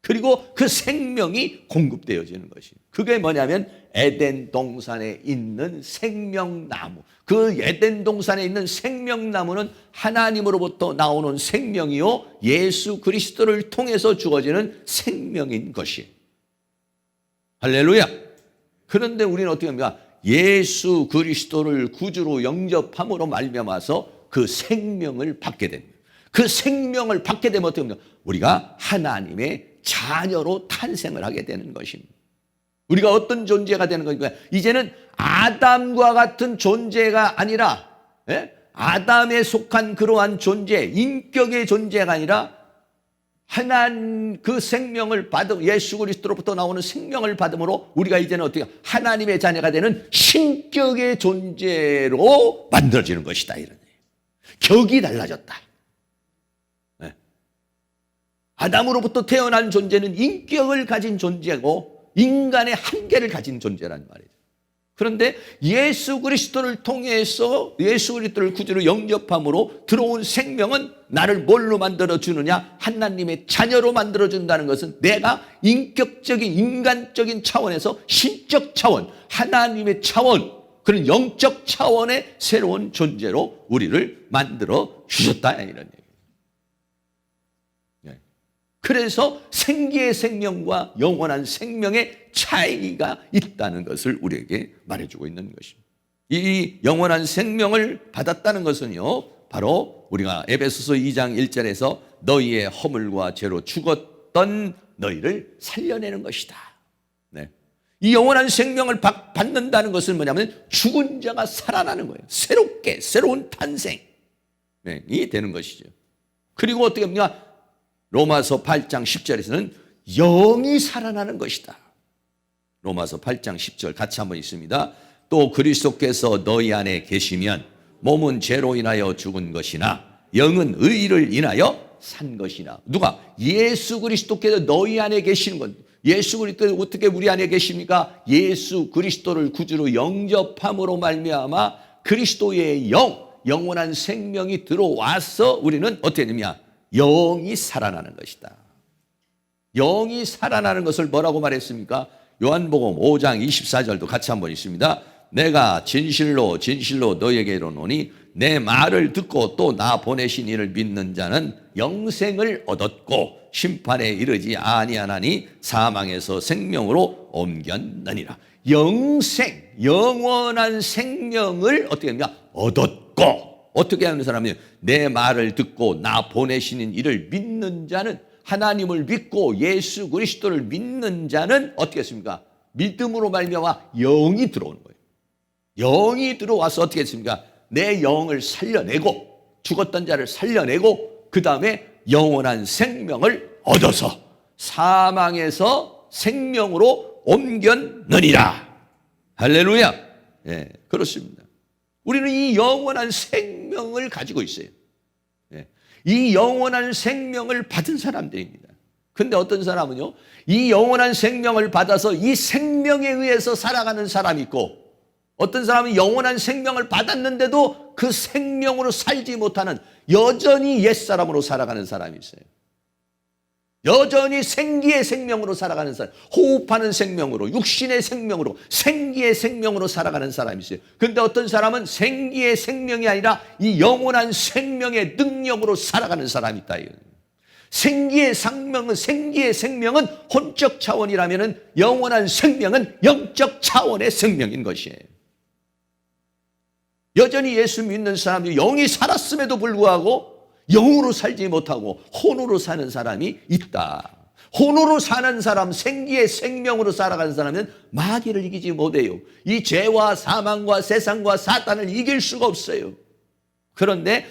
그리고 그 생명이 공급되어지는 것이에요. 그게 뭐냐면 에덴 동산에 있는 생명나무. 그 에덴 동산에 있는 생명나무는 하나님으로부터 나오는 생명이요, 예수 그리스도를 통해서 주어지는 생명인 것이에요. 할렐루야. 그런데 우리는 어떻게 합니까? 예수 그리스도를 구주로 영접함으로 말미암아서 그 생명을 받게 됩니다. 그 생명을 받게 되면 어떻게 합니까? 우리가 하나님의 자녀로 탄생을 하게 되는 것입니다. 우리가 어떤 존재가 되는 겁니까? 이제는 아담과 같은 존재가 아니라, 아담에 속한 그러한 존재, 인격의 존재가 아니라 하나님 그 생명을 받음, 예수 그리스도로부터 나오는 생명을 받음으로 우리가 이제는 어떻게 하나님의 자녀가 되는 신격의 존재로 만들어지는 것이다, 이런 얘기예요. 격이 달라졌다. 아담으로부터 태어난 존재는 인격을 가진 존재고 인간의 한계를 가진 존재란 말이죠. 그런데 예수 그리스도를 통해서 예수 그리스도를 구주로 영접함으로 들어온 생명은 나를 뭘로 만들어주느냐? 하나님의 자녀로 만들어준다는 것은 내가 인격적인 인간적인 차원에서 신적 차원, 하나님의 차원, 그런 영적 차원의 새로운 존재로 우리를 만들어 주셨다, 이런 얘기예요. 그래서 생기의 생명과 영원한 생명의 차이가 있다는 것을 우리에게 말해주고 있는 것입니다. 이 영원한 생명을 받았다는 것은요, 바로 우리가 에베소서 2장 1절에서 너희의 허물과 죄로 죽었던 너희를 살려내는 것이다. 네. 이 영원한 생명을 받는다는 것은 뭐냐면 죽은 자가 살아나는 거예요. 새롭게, 새로운 탄생이 되는 것이죠. 그리고 어떻게 합니까? 로마서 8장 10절에서는 영이 살아나는 것이다. 로마서 8장 10절 같이 한번 읽습니다. 또 그리스도께서 너희 안에 계시면 몸은 죄로 인하여 죽은 것이나 영은 의를 인하여 산 것이나. 누가? 예수 그리스도께서 너희 안에 계시는 것. 예수 그리스도 어떻게 우리 안에 계십니까? 예수 그리스도를 구주로 영접함으로 말미암아 그리스도의 영원한 생명이 들어와서 우리는 어떻게 되냐? 영이 살아나는 것이다. 영이 살아나는 것을 뭐라고 말했습니까? 요한복음 5장 24절도 같이 한번 읽습니다. 내가 진실로 진실로 너에게 이르노니 내 말을 듣고 또 나 보내신 이를 믿는 자는 영생을 얻었고 심판에 이르지 아니하나니 사망에서 생명으로 옮겼느니라. 영생, 영원한 생명을 어떻게 합니까? 얻었고, 어떻게 하는 사람이에요? 내 말을 듣고 나 보내시는 이를 믿는 자는, 하나님을 믿고 예수 그리스도를 믿는 자는 어떻게 했습니까? 믿음으로 말미암아 영이 들어오는 거예요. 영이 들어와서 어떻게 했습니까? 내 영을 살려내고, 죽었던 자를 살려내고, 그 다음에 영원한 생명을 얻어서 사망에서 생명으로 옮겼느니라. 할렐루야. 예, 그렇습니다. 우리는 이 영원한 생명을 가지고 있어요. 이 영원한 생명을 받은 사람들입니다. 근데 어떤 사람은요, 이 영원한 생명을 받아서 이 생명에 의해서 살아가는 사람이 있고, 어떤 사람은 영원한 생명을 받았는데도 그 생명으로 살지 못하는 여전히 옛사람으로 살아가는 사람이 있어요. 여전히 생기의 생명으로 살아가는 사람, 호흡하는 생명으로, 육신의 생명으로, 생기의 생명으로 살아가는 사람이 있어요. 그런데 어떤 사람은 생기의 생명이 아니라 이 영원한 생명의 능력으로 살아가는 사람이 있다. 생기의 생명은 혼적 차원이라면 영원한 생명은 영적 차원의 생명인 것이에요. 여전히 예수 믿는 사람이 영이 살았음에도 불구하고 영으로 살지 못하고 혼으로 사는 사람이 있다. 혼으로 사는 사람, 생기의 생명으로 살아가는 사람은 마귀를 이기지 못해요. 이 죄와 사망과 세상과 사탄을 이길 수가 없어요. 그런데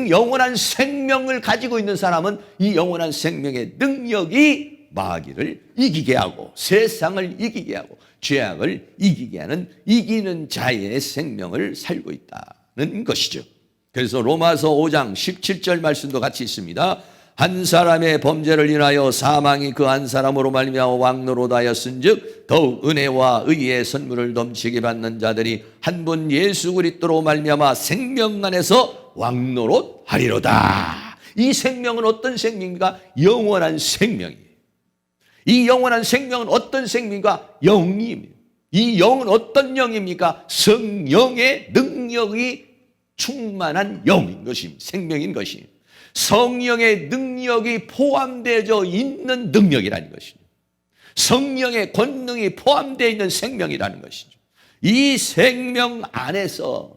영원한 생명을 가지고 있는 사람은 이 영원한 생명의 능력이 마귀를 이기게 하고 세상을 이기게 하고 죄악을 이기게 하는 이기는 자의 생명을 살고 있다는 것이죠. 그래서 로마서 5장 17절 말씀도 같이 있습니다. 한 사람의 범죄를 인하여 사망이 그 한 사람으로 말미암아 왕노릇하였은즉 더욱 은혜와 의의 선물을 넘치게 받는 자들이 한 분 예수 그리스도로 말미암아 생명 안에서 왕노릇하리로다. 이 생명은 어떤 생명입니까? 영원한 생명이에요. 이 영원한 생명은 어떤 생명인가? 영입니다. 이 영은 어떤 영입니까? 성령의 능력이 충만한 영인 것입니다. 생명인 것입니다. 성령의 능력이 포함되어 있는 능력이라는 것입니다. 성령의 권능이 포함되어 있는 생명이라는 것이죠. 이 생명 안에서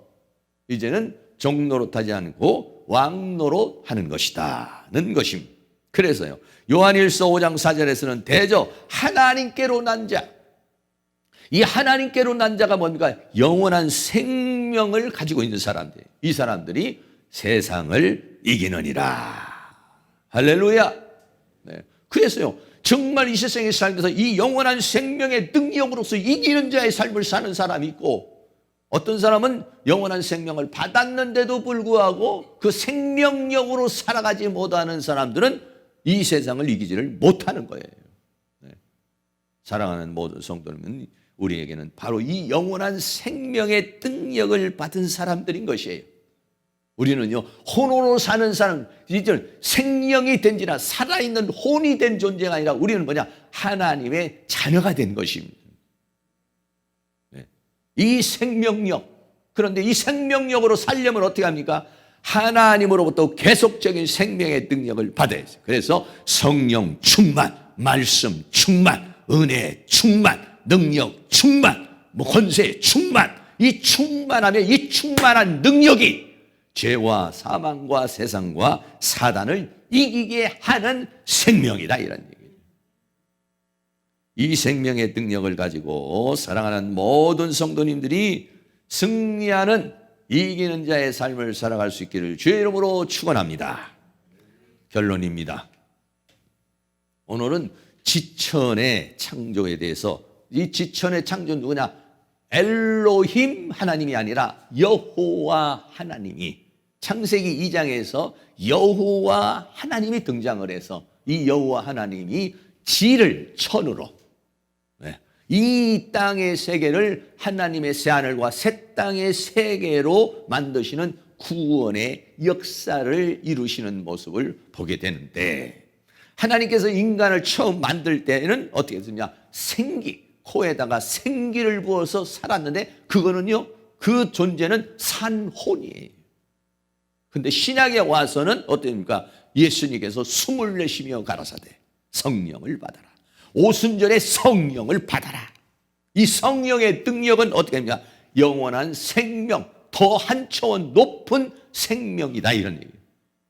이제는 종노릇하지 않고 왕노릇하는 것이다는 것입니다. 그래서요, 요한일서 5장 4절에서는 대저 하나님께로 난 자, 이 하나님께로 난 자가 뭡니까? 영원한 생명을 가지고 있는 사람들. 이 사람들이 세상을 이기느니라. 할렐루야. 네. 그래서요, 정말 이 세상에 살면서 이 영원한 생명의 능력으로서 이기는 자의 삶을 사는 사람이 있고, 어떤 사람은 영원한 생명을 받았는데도 불구하고 그 생명력으로 살아가지 못하는 사람들은 이 세상을 이기지를 못하는 거예요. 네. 사랑하는 모든 성도님은 우리에게는 바로 이 영원한 생명의 능력을 받은 사람들인 것이에요. 우리는요, 혼으로 사는 사람, 이제 생명이 된지나 살아있는 혼이 된 존재가 아니라 우리는 뭐냐? 하나님의 자녀가 된 것입니다. 네. 이 생명력, 그런데 이 생명력으로 살려면 어떻게 합니까? 하나님으로부터 계속적인 생명의 능력을 받아야 돼요. 그래서 성령 충만, 말씀 충만, 은혜 충만, 능력 충만, 권세 충만, 이 충만함에 이 충만한 능력이 죄와 사망과 세상과 사단을 이기게 하는 생명이다, 이런 얘기예요. 이 생명의 능력을 가지고 사랑하는 모든 성도님들이 승리하는 이기는 자의 삶을 살아갈 수 있기를 주의 이름으로 축원합니다. 결론입니다. 오늘은 지천의 창조에 대해서, 이 지천의 창조는 누구냐? 엘로힘 하나님이 아니라 여호와 하나님이, 창세기 2장에서 여호와 하나님이 등장을 해서 이 여호와 하나님이 지를 천으로, 이 땅의 세계를 하나님의 새하늘과 새 땅의 세계로 만드시는 구원의 역사를 이루시는 모습을 보게 되는데, 하나님께서 인간을 처음 만들 때는 어떻게 했느냐? 생기, 코에다가 생기를 부어서 살았는데, 그거는요, 그 존재는 산혼이에요. 근데 신약에 와서는 어떻습니까? 예수님께서 숨을 내쉬며 가라사대 성령을 받아라. 오순절에 성령을 받아라. 이 성령의 능력은 어떻게 합니까? 영원한 생명, 더 한 차원 높은 생명이다, 이런 얘기예요.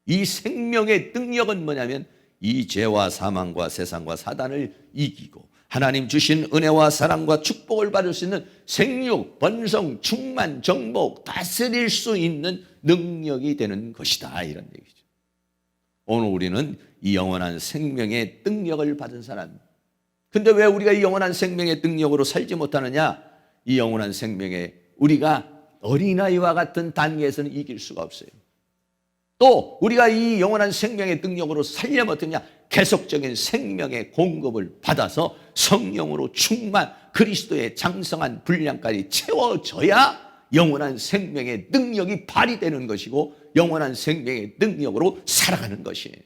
이 생명의 능력은 뭐냐면 이 죄와 사망과 세상과 사단을 이기고 하나님 주신 은혜와 사랑과 축복을 받을 수 있는 생육, 번성, 충만, 정복, 다스릴 수 있는 능력이 되는 것이다, 이런 얘기죠. 오늘 우리는 이 영원한 생명의 능력을 받은 사람. 근데 왜 우리가 이 영원한 생명의 능력으로 살지 못하느냐? 이 영원한 생명에 우리가 어린아이와 같은 단계에서는 이길 수가 없어요. 또 우리가 이 영원한 생명의 능력으로 살려면 어떠냐? 계속적인 생명의 공급을 받아서 성령으로 충만, 그리스도의 장성한 분량까지 채워져야 영원한 생명의 능력이 발휘되는 것이고 영원한 생명의 능력으로 살아가는 것이에요.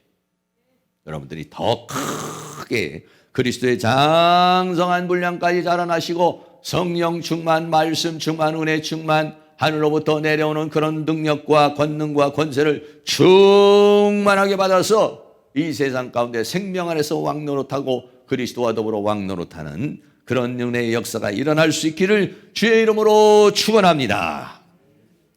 여러분들이 더 크게 그리스도의 장성한 분량까지 자라나시고 성령 충만, 말씀 충만, 은혜 충만, 하늘로부터 내려오는 그런 능력과 권능과 권세를 충만하게 받아서 이 세상 가운데 생명 안에서 왕노릇하고 그리스도와 더불어 왕노릇하는 그런 은혜의 역사가 일어날 수 있기를 주의 이름으로 축원합니다.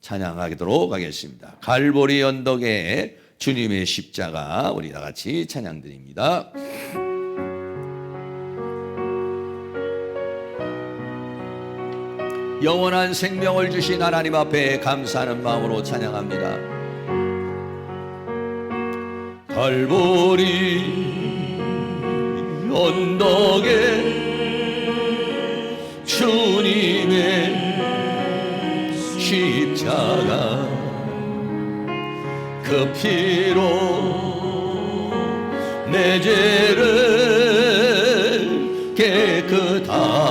찬양하도록 하겠습니다. 갈보리 언덕에 주님의 십자가, 우리 다 같이 찬양 드립니다. 영원한 생명을 주신 하나님 앞에 감사하는 마음으로 찬양합니다. 갈보리 언덕에 주님의 십자가, 그 피로 내 죄를 깨끗하게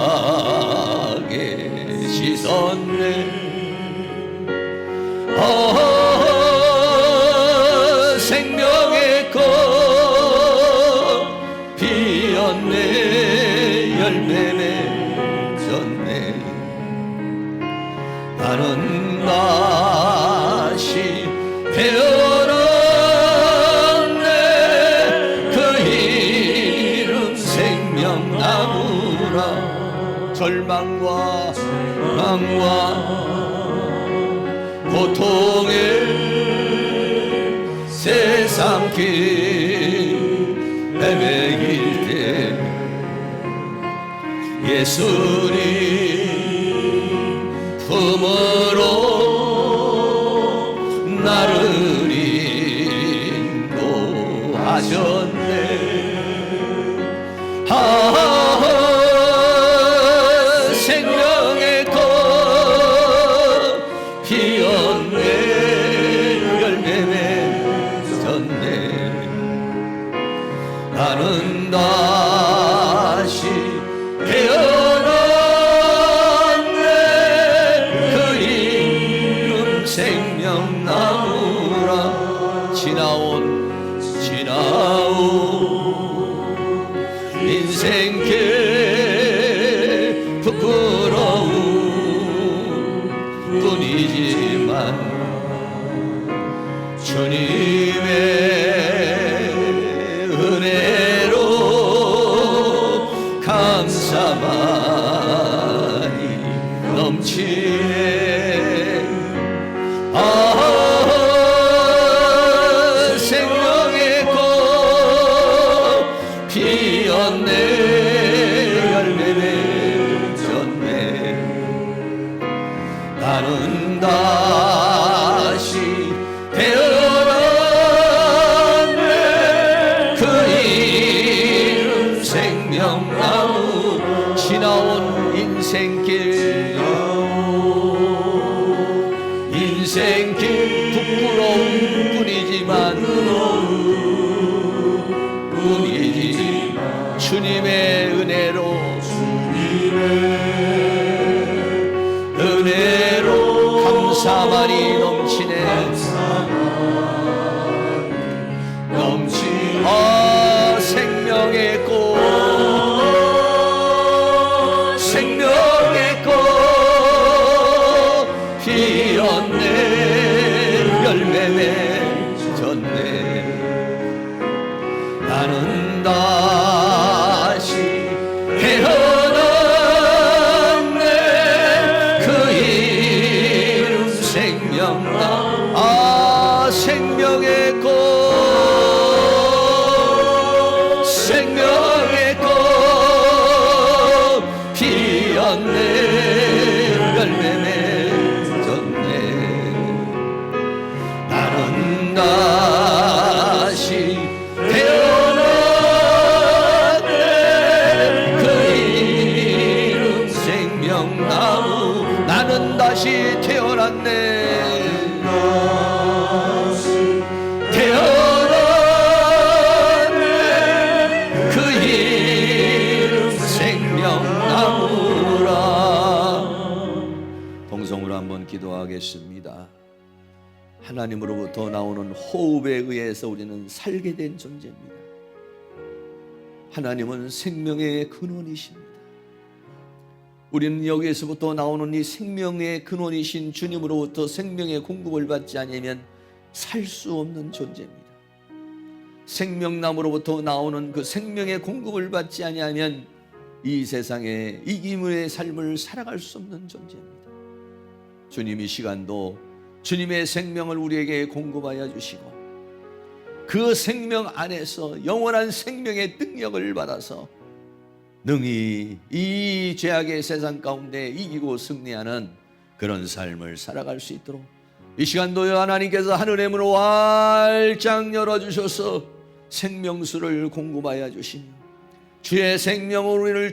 씻었네. 생명의 꽃 피었네. 절망과 고통의 세상 길 헤매길 때 예수님 품으로 나를 인도하셨네. 생명의 꽃 피었네. 열매 맺었네. 나는 다시 태어났네. 그 이름 생명나무라. 지나온 인생길 부끄러운 뿐이지만 주님의 은혜로 감사만이 넘치네. 생명의 꽃 피었네. 열매 맺었네. 나는 다시 태어났네. 그 이름 생명나무. 지나온 인생길 부끄러운 뿐이지만 주님의 은혜로 감사만이 넘치네. 생명의 꽃 피었네. 열매 맺었네. 나는 다시 태어났네. 그 이름 생명나. 생명의 꽃 피었네. 열매 맺었네. 나는 다시 태어났네. 그 이름 생명나무. 나는 다시 태어났네. 그 이름 생명나무라. 동성으로 한번 기도하겠습니다. 하나님으로부터 나오는 호흡에 의해서 우리는 살게 된 존재입니다. 하나님은 생명의 근원이십니다. 우리는 여기에서부터 나오는 이 생명의 근원이신 주님으로부터 생명의 공급을 받지 않으면 살 수 없는 존재입니다. 생명나무로부터 나오는 그 생명의 공급을 받지 아니하면 이 세상에 이기문의 삶을 살아갈 수 없는 존재입니다. 주님 이 시간도 주님의 생명을 우리에게 공급하여 주시고 그 생명 안에서 영원한 생명의 능력을 받아서 능히 이 죄악의 세상 가운데 이기고 승리하는 그런 삶을 살아갈 수 있도록 이 시간도요 하나님께서 하늘의 문을 활짝 열어주셔서 생명수를 공급하여 주시며 주의 생명으로 우리를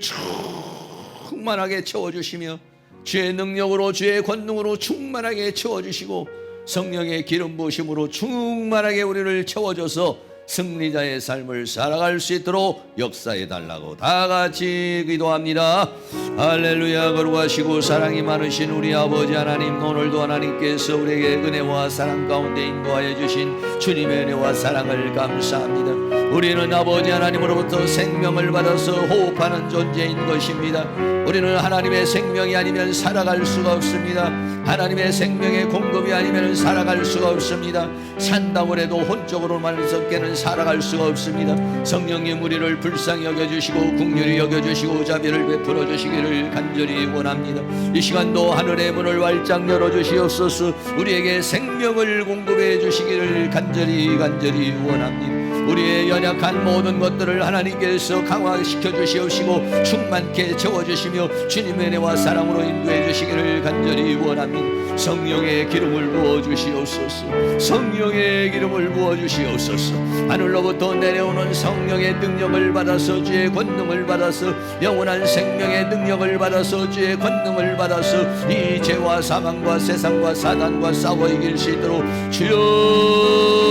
충만하게 채워주시며 주의 능력으로 주의 권능으로 충만하게 채워주시고 성령의 기름 부으심으로 충만하게 우리를 채워줘서 승리자의 삶을 살아갈 수 있도록 역사해 달라고 다 같이 기도합니다. 할렐루야. 거룩하시고 사랑이 많으신 우리 아버지 하나님, 오늘도 하나님께서 우리에게 은혜와 사랑 가운데 인도하여 주신 주님의 은혜와 사랑을 감사합니다. 우리는 아버지 하나님으로부터 생명을 받아서 호흡하는 존재인 것입니다. 우리는 하나님의 생명이 아니면 살아갈 수가 없습니다. 하나님의 생명의 공급이 아니면 살아갈 수가 없습니다. 산다고 해도 혼적으로만 섞게는 살아갈 수가 없습니다. 성령님, 우리를 불쌍히 여겨주시고 긍휼히 여겨주시고 자비를 베풀어 주시기를 간절히 원합니다. 이 시간도 하늘의 문을 활짝 열어주시옵소서. 우리에게 생명을 공급해 주시기를 간절히 원합니다. 우리의 연약한 모든 것들을 하나님께서 강화시켜 주시옵시고 충만케 채워주시며 주님의 은혜와 사랑으로 인도해 주시기를 간절히 원합니다. 성령의 기름을 부어주시옵소서. 성령의 기름을 부어주시옵소서. 하늘로부터 내려오는 성령의 능력을 받아서 주의 권능을 받아서 영원한 생명의 능력을 받아서 주의 권능을 받아서 이 죄와 사망과 세상과 사단과 싸워 이길 수 있도록 주여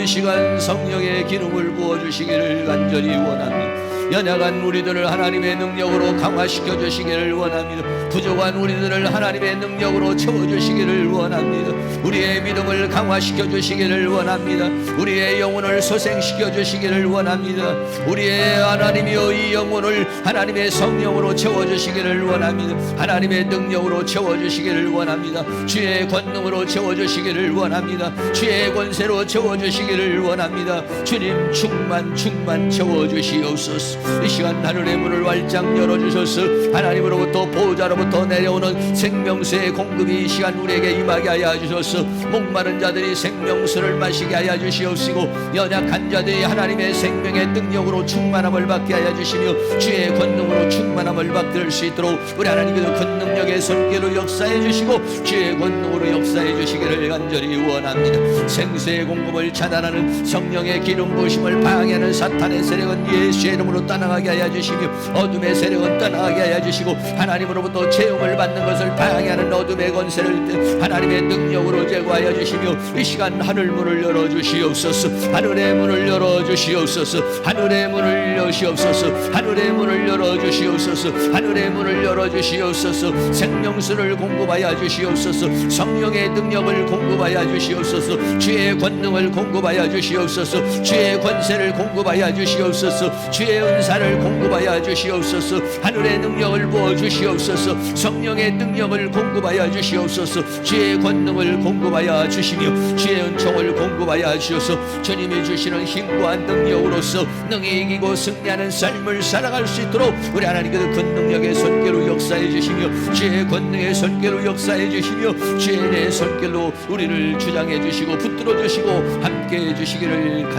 이 시간 성령의 기름을 부어주시기를 간절히 원합니다. 연약한 우리들을 하나님의 능력으로 강화시켜 주시기를 원합니다. 부족한 우리들을 하나님의 능력으로 채워주시기를 원합니다. 우리의 믿음을 강화시켜 주시기를 원합니다. 우리의 영혼을 소생시켜 주시기를 원합니다. 우리의 하나님이여 이 영혼을 하나님의 성령으로 채워주시기를 원합니다. 하나님의 능력으로 채워주시기를 원합니다. 주의 권능으로 채워주시기를 원합니다. 주의 권세로 채워주시기를 원합니다. 주님 충만 채워주시옵소서. 이 시간 하늘의 문을 활짝 열어주셔서 하나님으로부터 보호자로부터 내려오는 생명수의 공급이 이 시간 우리에게 임하게 하여 주셔서 목마른 자들이 생명수를 마시게 하여 주시옵시고 연약한 자들이 하나님의 생명의 능력으로 충만함을 받게 하여 주시며 주의 권능으로 충만함을 받을 수 있도록 우리 하나님께서 그 능력의 손길로 역사해 주시고 주의 권능으로 역사해 주시기를 간절히 원합니다. 생수의 공급을 차단하는 성령의 기름 부으심을 방해하는 사탄의 세력은 예수의 이름으로 떠나가게 하여 주시며 어둠의 세력은 떠나가게 하여 주시고 하나님으로부터 체험을 받는 것을 방해하는 어둠의 권세를 하나님의 능력으로 제거하여 주시며 이 시간 하늘 문을 열어주시옵소서. 하늘의 문을 열어주시옵소서. 하늘의 문을 여시옵소서. 하늘의 문을 열어주시옵소서. 하늘의 문을 열어주시옵소서. 생명수를 공급하여 주시옵소서. 성령의 능력을 공급하여 주시옵소서. 주의 권능을 공급하여 주시옵소서. 주의 권세를 공급하여 주시옵소서. 주의 은사를 공급하여 주시옵소서. 하늘의 능력을 부어 주시옵소서. 성령의 능력을 공급하여 주시옵소서. 주의 권능을 공급하여 주시며 주의 은총을 공급하여 주셔서 주님이 주시는 힘과 능력으로서 능히 이기고 승리하는 삶을 살아갈 수 있도록 우리 하나님께서 그 능력의 손길로 역사해 주시며 주의 권능의 손길로 역사해 주시며 주의 내 손길로 우리를 주장해 주시고 붙들어 주시고 함께 해 주시기를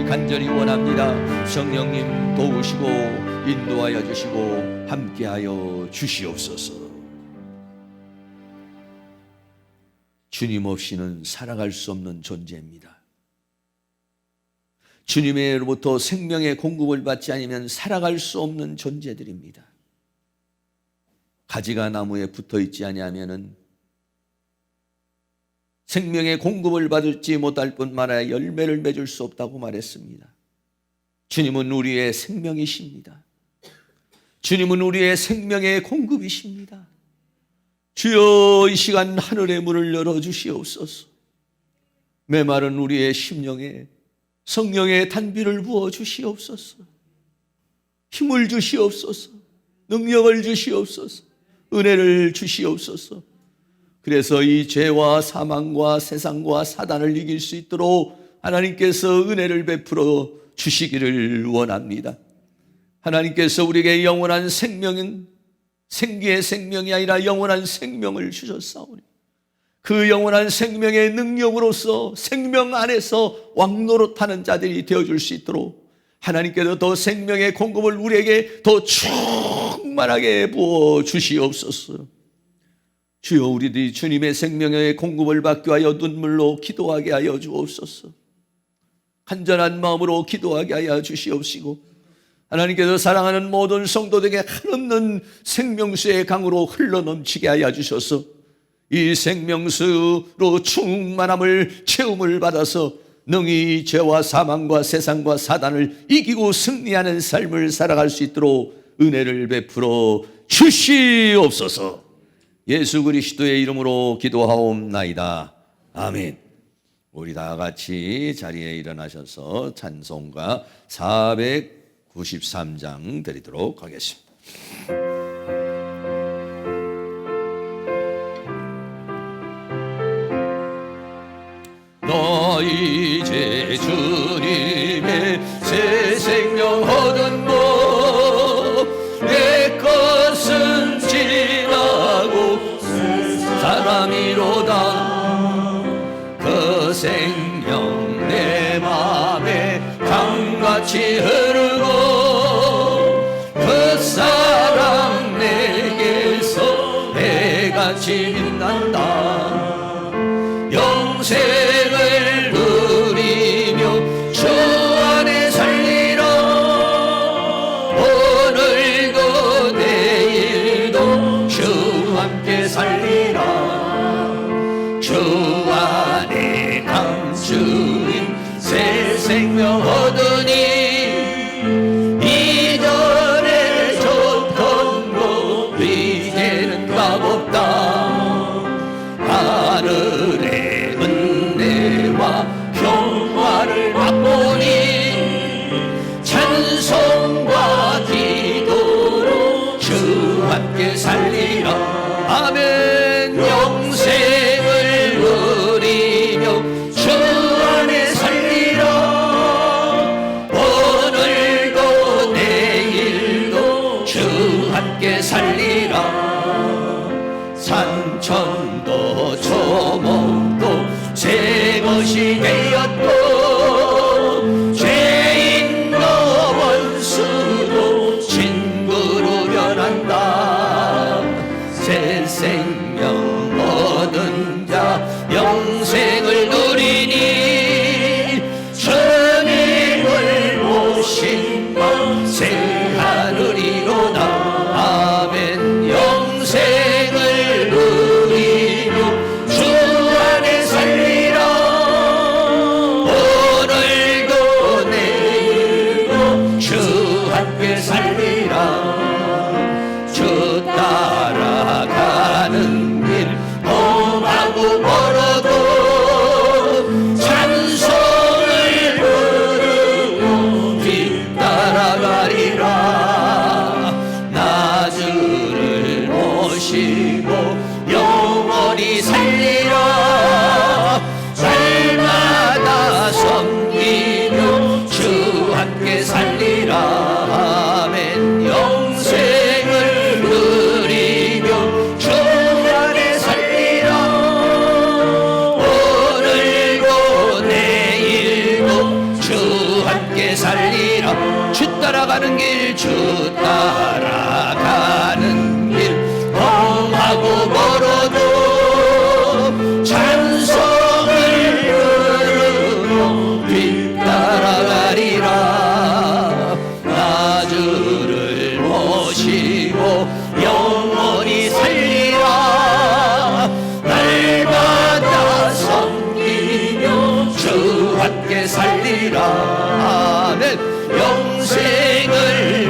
간절히 원합니다. 성령님 도우시고 인도하여 주시고 함께하여 주시옵소서. 주님 없이는 살아갈 수 없는 존재입니다. 주님으로부터 생명의 공급을 받지 않으면 살아갈 수 없는 존재들입니다. 가지가 나무에 붙어 있지 아니하면은 생명의 공급을 받지 못할 뿐만 아니라 열매를 맺을 수 없다고 말했습니다. 주님은 우리의 생명이십니다. 주님은 우리의 생명의 공급이십니다. 주여 이 시간 하늘의 문을 열어주시옵소서. 메마른 우리의 심령에 성령의 단비를 부어주시옵소서. 힘을 주시옵소서. 능력을 주시옵소서. 은혜를 주시옵소서. 그래서 이 죄와 사망과 세상과 사단을 이길 수 있도록 하나님께서 은혜를 베풀어 주시기를 원합니다. 하나님께서 우리에게 영원한 생명은 생기의 생명이 아니라 영원한 생명을 주셨사오니 그 영원한 생명의 능력으로서 생명 안에서 왕노릇하는 자들이 되어줄 수 있도록 하나님께서 더 생명의 공급을 우리에게 더 충만하게 부어 주시옵소서. 주여 우리들이 주님의 생명의 공급을 받기 위하여 눈물로 기도하게 하여 주옵소서. 간절한 마음으로 기도하게 하여 주시옵시고 하나님께서 사랑하는 모든 성도들에게 한없는 생명수의 강으로 흘러넘치게 하여 주셔서 이 생명수로 충만함을 체험을 받아서 능히 죄와 사망과 세상과 사단을 이기고 승리하는 삶을 살아갈 수 있도록 은혜를 베풀어 주시옵소서. 예수 그리스도의 이름으로 기도하옵나이다. 아멘. 우리 다 같이 자리에 일어나셔서 찬송가 493장 드리도록 하겠습니다. 너 이제 주님의 새 생명 얻은 내 것은 지나고 사람이로다. 그 생명 내 맘에 강같이 흐르고 그 사랑 내게서 해같이 빛난다. 영생을 누리며 주 안에 살리라. 오늘도 내일도 주 함께 살리라. 주 안에 감추인 새 생명 얻으니 이전에 줬던 것 이제는 값없다. 하늘의 은혜와 평화를 맛보니 찬송과 기도로 주 함께 살리라. 아멘. 영생을 누리며 주 안에 살리라. 오늘도 내일도 주 함께 살리라. 산천도 초목도 새 것이 되었고 죄인도 원수도 친구로 변한다. 새 생명 얻은 자 영생을 누리니 주님을 모신 맘 새 하늘이로다. 아멘. 영생을 누리며 주 안에 살리라. 오늘도 내일도 주 함께 살리라. 주 따라가는 길 험하고 멀어도 찬송을 부르고 뒤따라가리라. 나 주를 모시고 영원히 살리라. 날마다 섬기며 주 함께 살리라. 아멘. 영생을 누리며 주 안에 살리라. 오늘도 내일도 주 함께 살리라. 주 따라가는 길 주 따라가는 길 험하고 멀어도 찬송을 부르며 뒤따라가리라. 나 주를 모시고 영원히 살리라. 날마다 섬기며 주 함께 살리라. 아멘. 영생을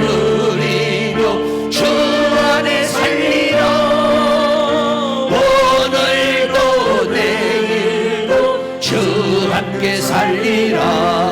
누리며 주 안에 살리라. 오늘도 내일도 주 함께 살리라.